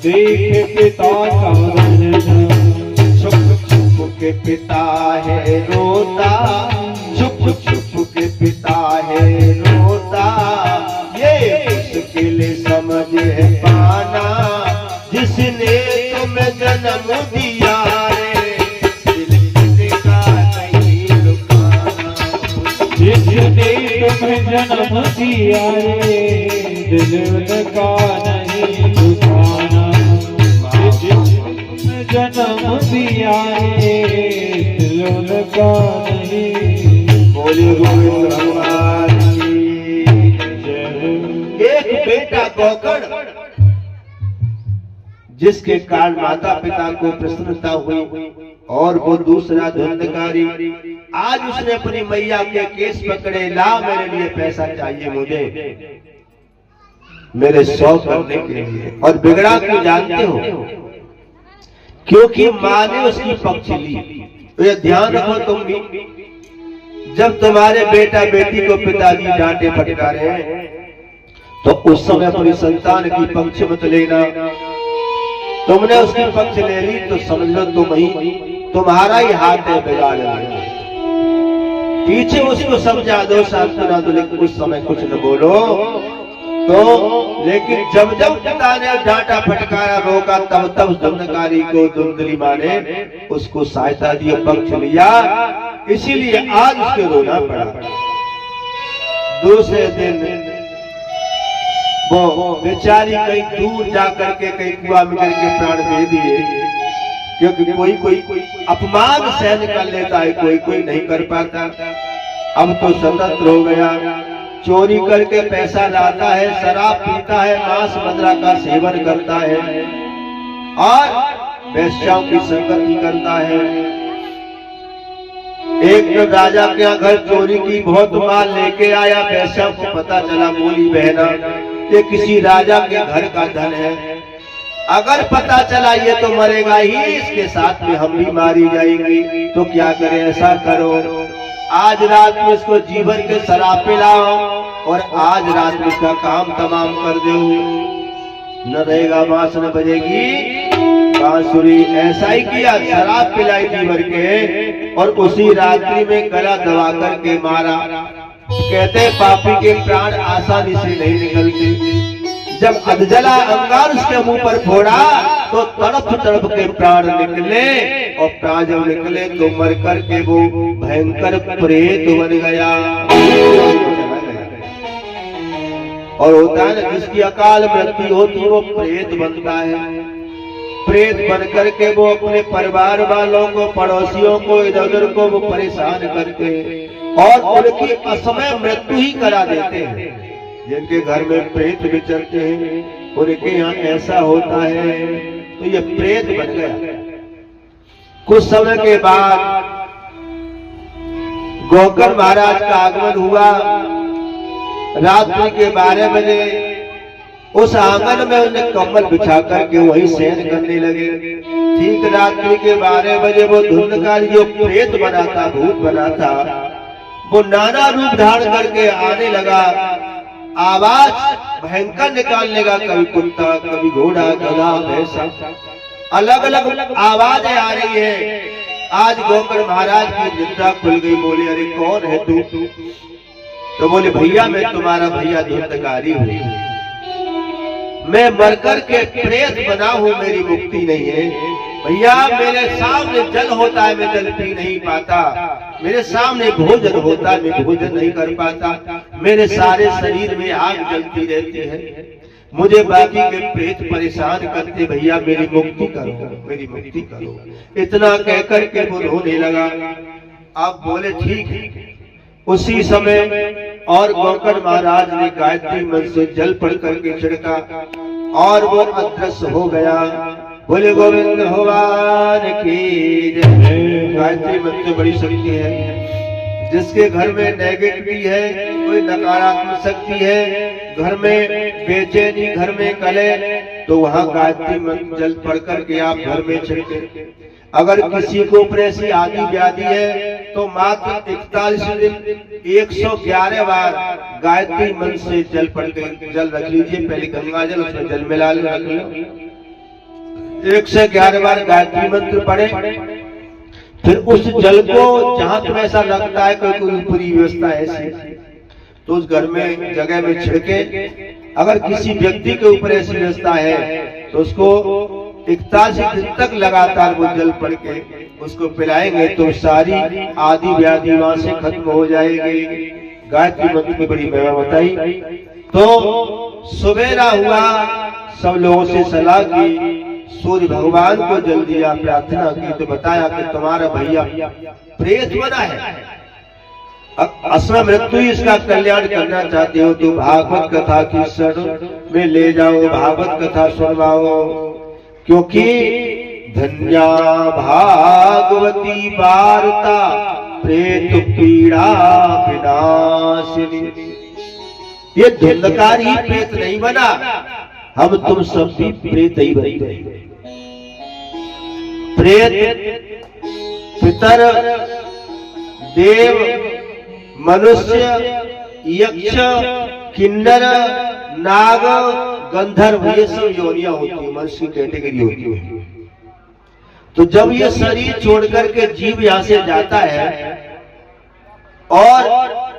देखे पिता का दर्जा। छुप के पिता है रोता, छुप के पिता है रोता, ये मुश्किल समझ है पाना, जिसने तुम्हें जन्म दिया रे, दिल का नहीं लुकाना, जिसने तुम्हें जन्म दिया रे, दिल का नहीं लुकाना, जन्म दिया है दिल का नहीं। बोलिए गोविंद भगवान की जय। एक बेटा गोकर्ण, जिसके कारण माता पिता को प्रसन्नता हुई, और वो दूसरा धुंधकारी, आज उसने अपनी मैया के केस पकड़े, ला मेरे लिए पैसा चाहिए मुझे, मेरे शौक करने के लिए। और बिगड़ा क्यों जानते हो? क्योंकि माँ ने उसकी पक्ष ली। तो ये ध्यान रखो तुम भी, जब तुम्हारे बेटा बेटी को पिताजी डांटे फटकारे तो उस समय अपनी संतान की पक्ष मत लेना। तुमने उसकी पक्ष ले ली तो समझ लो तुम्हारा ही हाथ है बिगाड़ना। पीछे उसको समझा दो, सांत्वना दो, लेकिन उस समय कुछ न बोलो तो। लेकिन जब पिता ने डांटा फटकारा रोका, तब धुंधकारी को धुंधली माँ ने उसको सहायता दी, पक्ष लिया। इसीलिए आज उसके रोना पड़ा। दूसरे दिन वो बेचारी कहीं दूर जाकर के कहीं कुआं में गिर के प्राण दे दिए, क्योंकि कोई अपमान सहन कर लेता है, कोई नहीं कर पाता। अब तो स्वतंत्र हो गया, चोरी करके पैसा लाता है, शराब पीता है, मांस मदिरा का सेवन करता है और वेश्याओं की संगति करता है। एक तो राजा के यहाँ घर चोरी की बहुत माल लेके आया, वेश्याओं को पता चला, बोली बहना ये किसी राजा के घर का धन है, अगर पता चला ये तो मरेगा ही, इसके साथ में हम भी मारी जाएंगी, तो क्या करें? ऐसा करो आज रात में इसको जीवन के शराब पिलाओ और आज रात में इसका काम तमाम कर दो, न रहेगा बांस न बजेगी बांसुरी। ऐसा ही किया, शराब पिलाई जीवन के और उसी रात्रि में गला दबा करके मारा। कहते पापी के प्राण आसानी से नहीं निकलते। जब अधजला अंगार उसके मुंह पर फोड़ा तो तड़प तड़प के प्राण निकले, और प्राण जब निकले तो मर कर के वो भयंकर प्रेत बन गया। और होता है ना, जिसकी अकाल मृत्यु होती है वो प्रेत बनता है। प्रेत बन करके वो अपने परिवार वालों को, पड़ोसियों को, इधर उधर को वो परेशान करते और उनकी असमय मृत्यु ही करा देते हैं। जिनके घर में प्रेत विचरते हैं उनके यहाँ ऐसा होता है, तो ये प्रेत बन गया। कुछ समय के बाद गोकर्ण महाराज का आगमन हुआ। रात्रि के 12 बजे उस आंगन में उन्हें कम्बल बिछा करके वही शयन करने लगे। ठीक रात्रि के 12 बजे वो धुंधकारी जो प्रेत बना था, भूत बना था, वो नाना रूप धारण करके आने लगा। आवाज भयंकर निकालने लगा, कभी कुत्ता, कभी घोड़ा, गधा, भैंसा, अलग अलग आवाजें आ रही है। आज गोकर्ण महाराज की निद्रा खुल गई। बोले, अरे कौन है तू? तो बोले, भैया मैं तुम्हारा भैया धुंधकारी हूँ, मैं मरकर के प्रेत बना हूँ, मेरी मुक्ति नहीं है। भैया मेरे सामने जल होता है, मैं जल पी नहीं पाता, मेरे सामने भोजन होता है, मैं भोजन नहीं कर पाता, मेरे सारे शरीर में आग जलती रहती है, मुझे बाकी के प्रेत परेशान करते, भैया मेरी मुक्ति करो, मेरी मुक्ति करो। इतना कहकर के वो रोने लगा। आप बोले ठीक। उसी समय और गोकर्ण महाराज ने गायत्री मंत्र से जल पढ़ करके छिड़का और वो अदृश्य हो गया। बोले गोविंद भगवान की जय। गायत्री मंत्र बड़ी शक्ति है। जिसके घर में नेगेटिविटी है, कोई नकारात्मक शक्ति है, घर में बेचैनी, घर में कलह, तो वहाँ गायत्री मंत्र जल पढ़ करके आप घर में छिड़के। अगर किसी को ऊपर ऐसी आदि व्याधि है तो मात्र 41 दिन 111 बार गायत्री मंत्र से जल पढ़ के जल रख लीजिए। पहले गंगा जल, उसमें जल मिला लो, रख लो। 111 बार गायत्री मंत्र पढ़े। फिर उस जल को जहां तुम्हें ऐसा लगता है कोई पूरी व्यवस्था ऐसी, तो उस घर में जगह में छिड़के। अगर किसी व्यक्ति के ऊपर ऐसी व्यवस्था है तो उसको 41 दिन तक लगातार वो जल पढ़ के उसको पिलाएंगे तो सारी आदि व्याधि वहां से खत्म हो जाएगी। गायत्री मंत्र की बड़ी महिमा बताई। तो सुबेरा हुआ, सब लोगों से सलाह की, सूर्य भगवान को जल दिया, प्रार्थना की, तो बताया कि तुम्हारा भैया प्रेत बना है, असम मृत्यु, इसका कल्याण करना चाहते हो तो भागवत कथा की शरण में ले जाओ, भागवत कथा सुनवाओ, क्योंकि धन्या भागवती वार्ता प्रेत पीड़ा विनाशिनी। ये धुंधकार ही प्रेत नहीं बना, हम तुम सब भी प्रेत ही बनते हैं। प्रेत, पितर, देव, मनुष्य, यक्ष, किन्नर, नाग, गंधर्व, ये सब योनियां होती है, मनुष्य की कैटेगरी होती है। तो जब ये शरीर छोड़ करके जीव यहाँ से जाता है और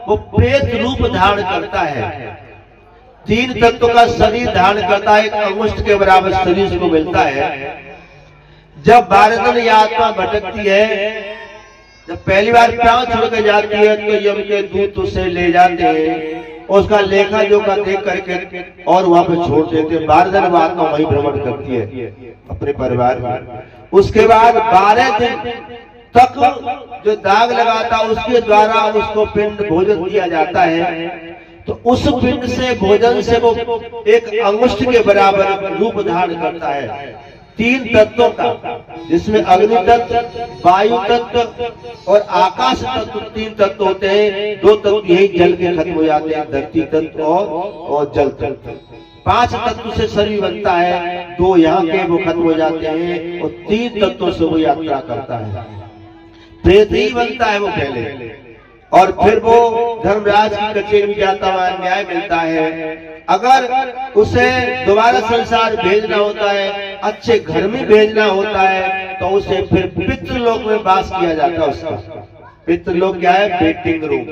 वो प्रेत रूप धारण करता है, 3 तत्वों का शरीर धारण करता है, एक अंगुष्ठ के बराबर शरीर उसको मिलता है। जब 12 दिन ये आत्मा भटकती है, जब पहली बार प्राण छोड़ के जाती है तो यम के दूत उसे ले जाते हैं, उसका लेखा जोखा देख करके और वहां पे छोड़ देते हैं। 12 दिन बाद आत्मा वही भ्रमण करती है अपने परिवार में। उसके बाद 12 दिन तक जो दाग लगाता उसके द्वारा उसको पिंड भोजन दिया जाता है। तो उस पिंड से, भोजन से वो एक अंगुष्ठ के बराबर रूप धारण करता है। 3 तत्वों का, जिसमें अग्नि तत्व, वायु तत्व और आकाश तत्व 3 तत्व होते हैं। 2 तत्व यही जल के खत्म हो जाते हैं, धरती तत्व और जल तत्व। 5 तत्व से शरीर बनता है, 2 यहाँ के वो खत्म हो जाते हैं और 3 तत्वों से वो यात्रा करता है। प्रेत ही बनता है वो पहले, और फिर वो धर्मराज की कचेरी में जाता हुआ न्याय मिलता है। अगर उसे दोबारा संसार भेजना होता है, अच्छे घर में भेजना होता है, तो उसे फिर पितृलोक में वास किया जाता है। उसका पितृलोक क्या है? Waiting room.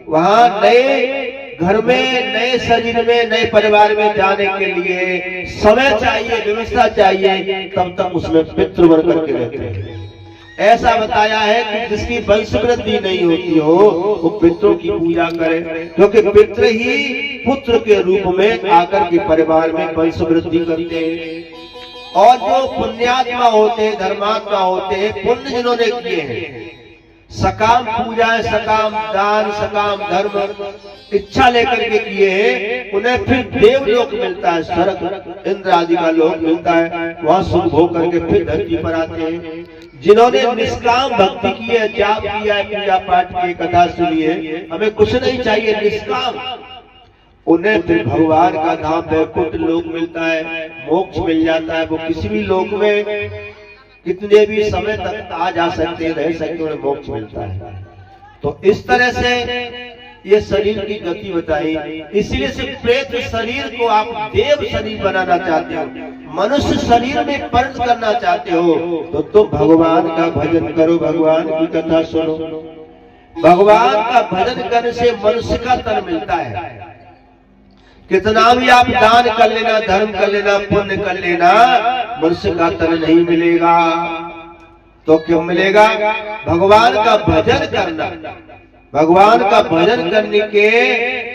वहाँ नए घर में, नए शरीर में, नए परिवार में जाने के लिए समय चाहिए, व्यवस्था चाहिए, तब तक उसमें पितृ बन करके रहते हैं। ऐसा बताया है कि जिसकी वंश वृद्धि नहीं होती हो वो पितरों की पूजा करे, क्योंकि पितृ ही पुत्र के रूप में आकर के परिवार में वंश वृद्धि करते हैं। और जो पुण्यात्मा होते हैं, धर्मात्मा होते हैं, पुण्य जिन्होंने किए हैं, सकाम पूजा, सकाम दान, सकाम धर्म, इच्छा लेकर के किए, उन्हें फिर देवलोक मिलता है, स्वर्ग इंद्र आदि का लोक मिलता है, वहां सुख भोग करके फिर धरती पर आते हैं। जिन्होंने निष्काम भक्ति की है, जाप किया है, पूजा पाठ की, कथा सुनी है, हमें कुछ नहीं चाहिए, निष्काम, उन्हें फिर भगवान का धाम वैकुंठ लोक मिलता है, मोक्ष मिल जाता है। वो किसी भी लोक में कितने भी समय तक आ जा सकते, रह सकते, उन्हें मोक्ष मिलता है। तो इस तरह से ये शरीर की गति बताई। इसलिए से प्रेत शरीर को आप देव शरीर बनाना चाहते हो, मनुष्य शरीर में परिणत करना चाहते हो, तो तुम भगवान का भजन करो, भगवान की कथा सुनो। भगवान का भजन करने से मनुष्य का तन मिलता है। कितना भी आप दान कर लेना, धर्म कर लेना, पुण्य कर लेना, मनुष्य का तन नहीं मिलेगा। तो क्यों मिलेगा? भगवान का भजन करना। भगवान का भजन करने के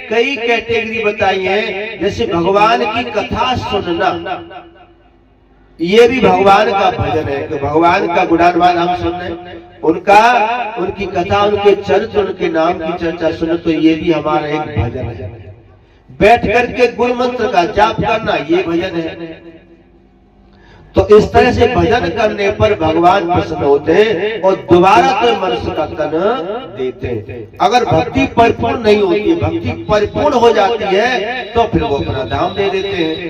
कई कैटेगरी बताई है, जैसे भगवान की कथा सुनना, ये भी भगवान का भजन है। तो भगवान का गुणानुवाद हम सुन रहे, उनकी कथा, उनके चरित्र, उनके नाम की चर्चा सुने, तो ये भी हमारा एक भजन है। बैठ करके गुरु मंत्र का जाप करना, ये भजन है। तो इस तरह से भजन करने पर भगवान प्रसन्न होते हैं और दोबारा तो मनुष्य का तन देते हैं। अगर भक्ति परिपूर्ण नहीं होती है, भक्ति परिपूर्ण हो जाती है, तो फिर वो अपना धाम दे देते हैं।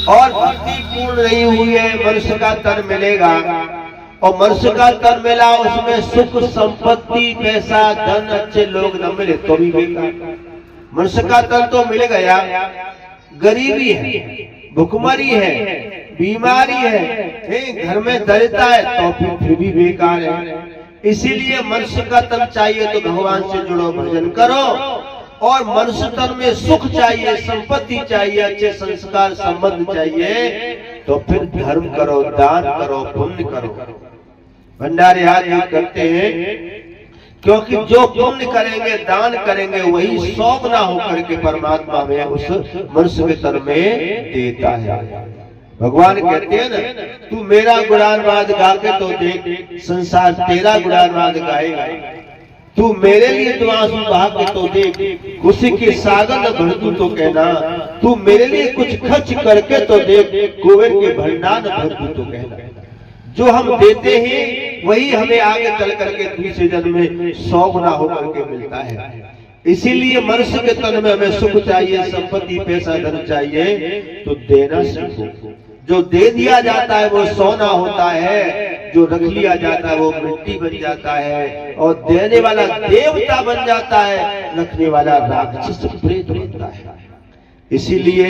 और भक्ति पूर्ण नहीं हुई है, मनुष्य का तन मिलेगा, और मनुष्य का तन मिला, उसमें सुख संपत्ति, पैसा, धन, अच्छे लोग न मिले तो भी बेकार। मनुष्य का तन तो मिल गया, गरीबी है, भुखमरी है, बीमारी है, घर में दरिद्रता है, तो फिर भी बेकार है। इसीलिए मनुष्य का तन चाहिए तो भगवान से जुड़ो, भजन करो। और मनुष्य तन में सुख चाहिए, संपत्ति चाहिए, अच्छे संस्कार, संबंध चाहिए, तो फिर धर्म करो, दान करो, पुण्य करो। भंडारे आदि करते हैं, क्योंकि जो पुण्य करेंगे, दान करेंगे, वही 100 गुना होकर के परमात्मा में उस मनुष्य के तन में देता है। भगवान कहते हैं ना, तू मेरा गुणानुवाद गा के तो देख, संसार तेरा गुणानुवाद गाएगा। तू मेरे लिए तो आंसू बहा के तो देख, खुशी के सागर न भर दूं तो कहना। तू मेरे लिए कुछ खर्च करके तो देख, कुबेर के भंडार न भर दूं तो कहना। जो हम देते हैं वही हमें आगे चल करके दूसरे जन्म में 100 गुना होकर के मिलता है। इसीलिए मनुष्य के तन में हमें सुख चाहिए, संपत्ति, पैसा, धन चाहिए, तो देना सीखो। जो दे दिया जाता है वो सोना होता है, जो रख लिया जाता है वो मिट्टी बन जाता है, और देने वाला देवता बन जाता है, रखने वाला राक्षस प्रेत बनता है। इसीलिए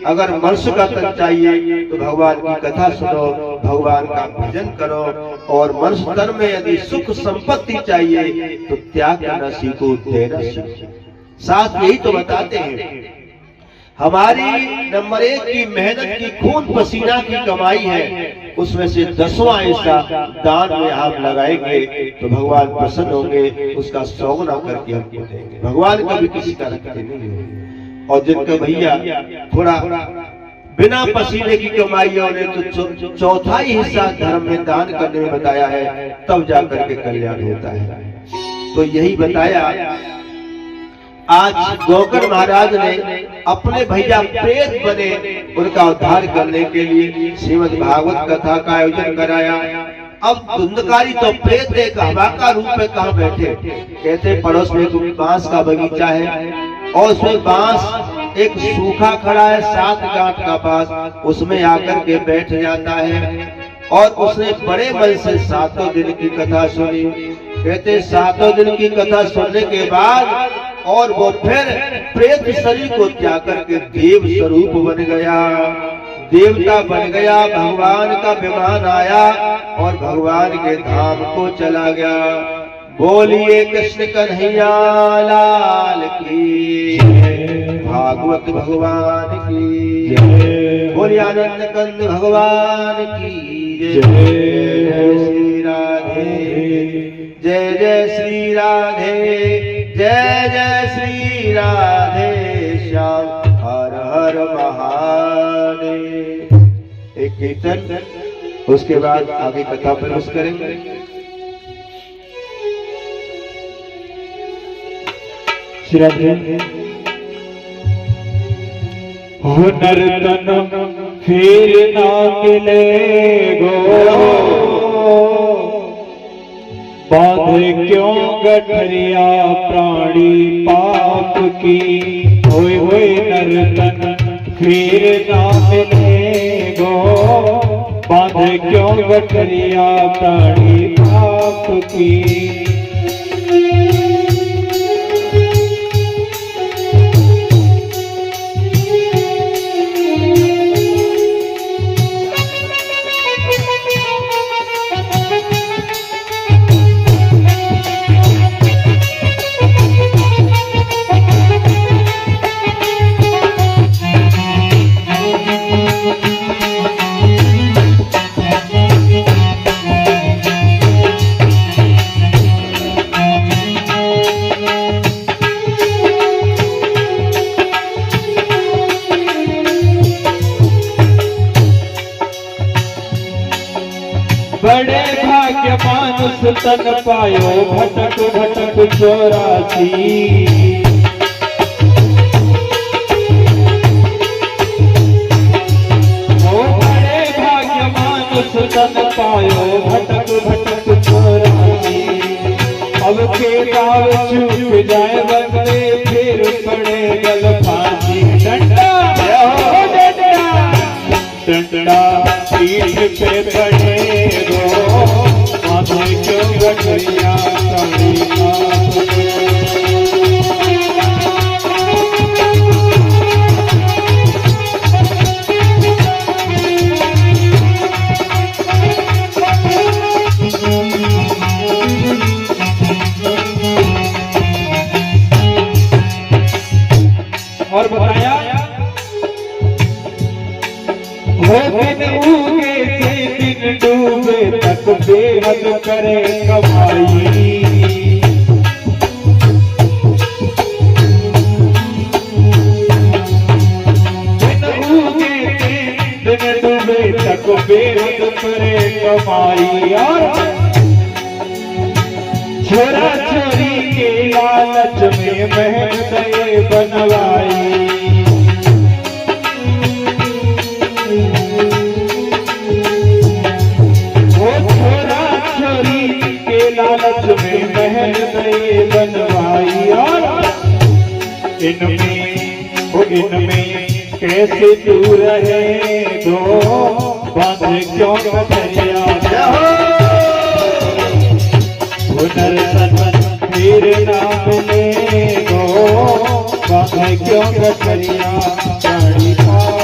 अगर मनुष्य का तन चाहिए तो भगवान की कथा सुनो, भगवान का भजन करो। और मनुष्य तन में यदि सुख संपत्ति चाहिए तो त्याग करना सीखो, देना सीखो। साथ यही तो बताते हैं, हमारी नंबर 1 की मेहनत की, खून पसीना की कमाई है, उसमें से 10वां हिस्सा दान में हम लगाएंगे तो भगवान प्रसन्न होंगे, उसका 100 गुना करके हमको देंगे। भगवान कभी किसी का रखते नहीं है। और जिनका भैया थोड़ा बिना पसीने की कमाई है, उन्हें तो 1/4 हिस्सा धर्म में दान करने में बताया है, तब जाकर के कल्याण होता है। तो यही बताया। आज गौकर महाराज ने अपने भैया प्रेत बने, उनका उद्धार करने के लिए श्रीमद् भागवत कथा का आयोजन कराया। अब धुंधकारी तो प्रेत एक हवा का रूप में कहाँ बैठे, कहते पड़ोस में एक बांस का बगीचा है, और उसमें बांस एक सूखा खड़ा है 7 गांठ का बांस, उसमें आकर के बैठ जाता है। और उसने बड़े मन से 7 दिन की कथा सुनी। कहते 7 दिन की कथा सुनने के बाद और वो फिर प्रेत शरीर को त्याग करके देव स्वरूप बन गया, देवता बन गया। भगवान का विमान आया और भगवान के धाम को चला गया। बोलिए कृष्ण कन्हैया लाल की, भागवत भगवान की, बोलिए आनंद कंद भगवान की जय। श्री राधे, जय जय श्री राधे, जय जय श्री राधे श्याम, हर हर महादेव। एक कीर्तन, उसके बाद आगे कथा प्रवेश करेंगे। श्रद्धे हुनर तन फिर ना मिले गो बांधे क्यों गठरिया प्राणी पाप की होए होए नर्तन फिर ना मिले गो बांधे क्यों गठरिया प्राणी पाप की बड़े भाग्य मानुष तन पायो भटक भटक 84 ओ बड़े भाग्य मानुष तन पायो भटक भटक 84 अब के गाँव चूक जाए बंदे फिर पड़े गल फांसी डंडा डंडा पीठ पे पड़े गो माथे क्यों गठरिया प्राणी पाप और बताया हो दिन उगे से दिन डूबे तक बेहद करे कमाई दिन उगे से दिन डूबे तक बेहद करे कमाई और छोरा छोरी के लालच में मेहनत बनवाई लालच में मेहनत बनवाई और इनमें कैसे तू रहे दो बांधे क्यों गठरिया हुनर तन फिर ना मिले गो बांधे क्यों गठरिया प्राणी पाप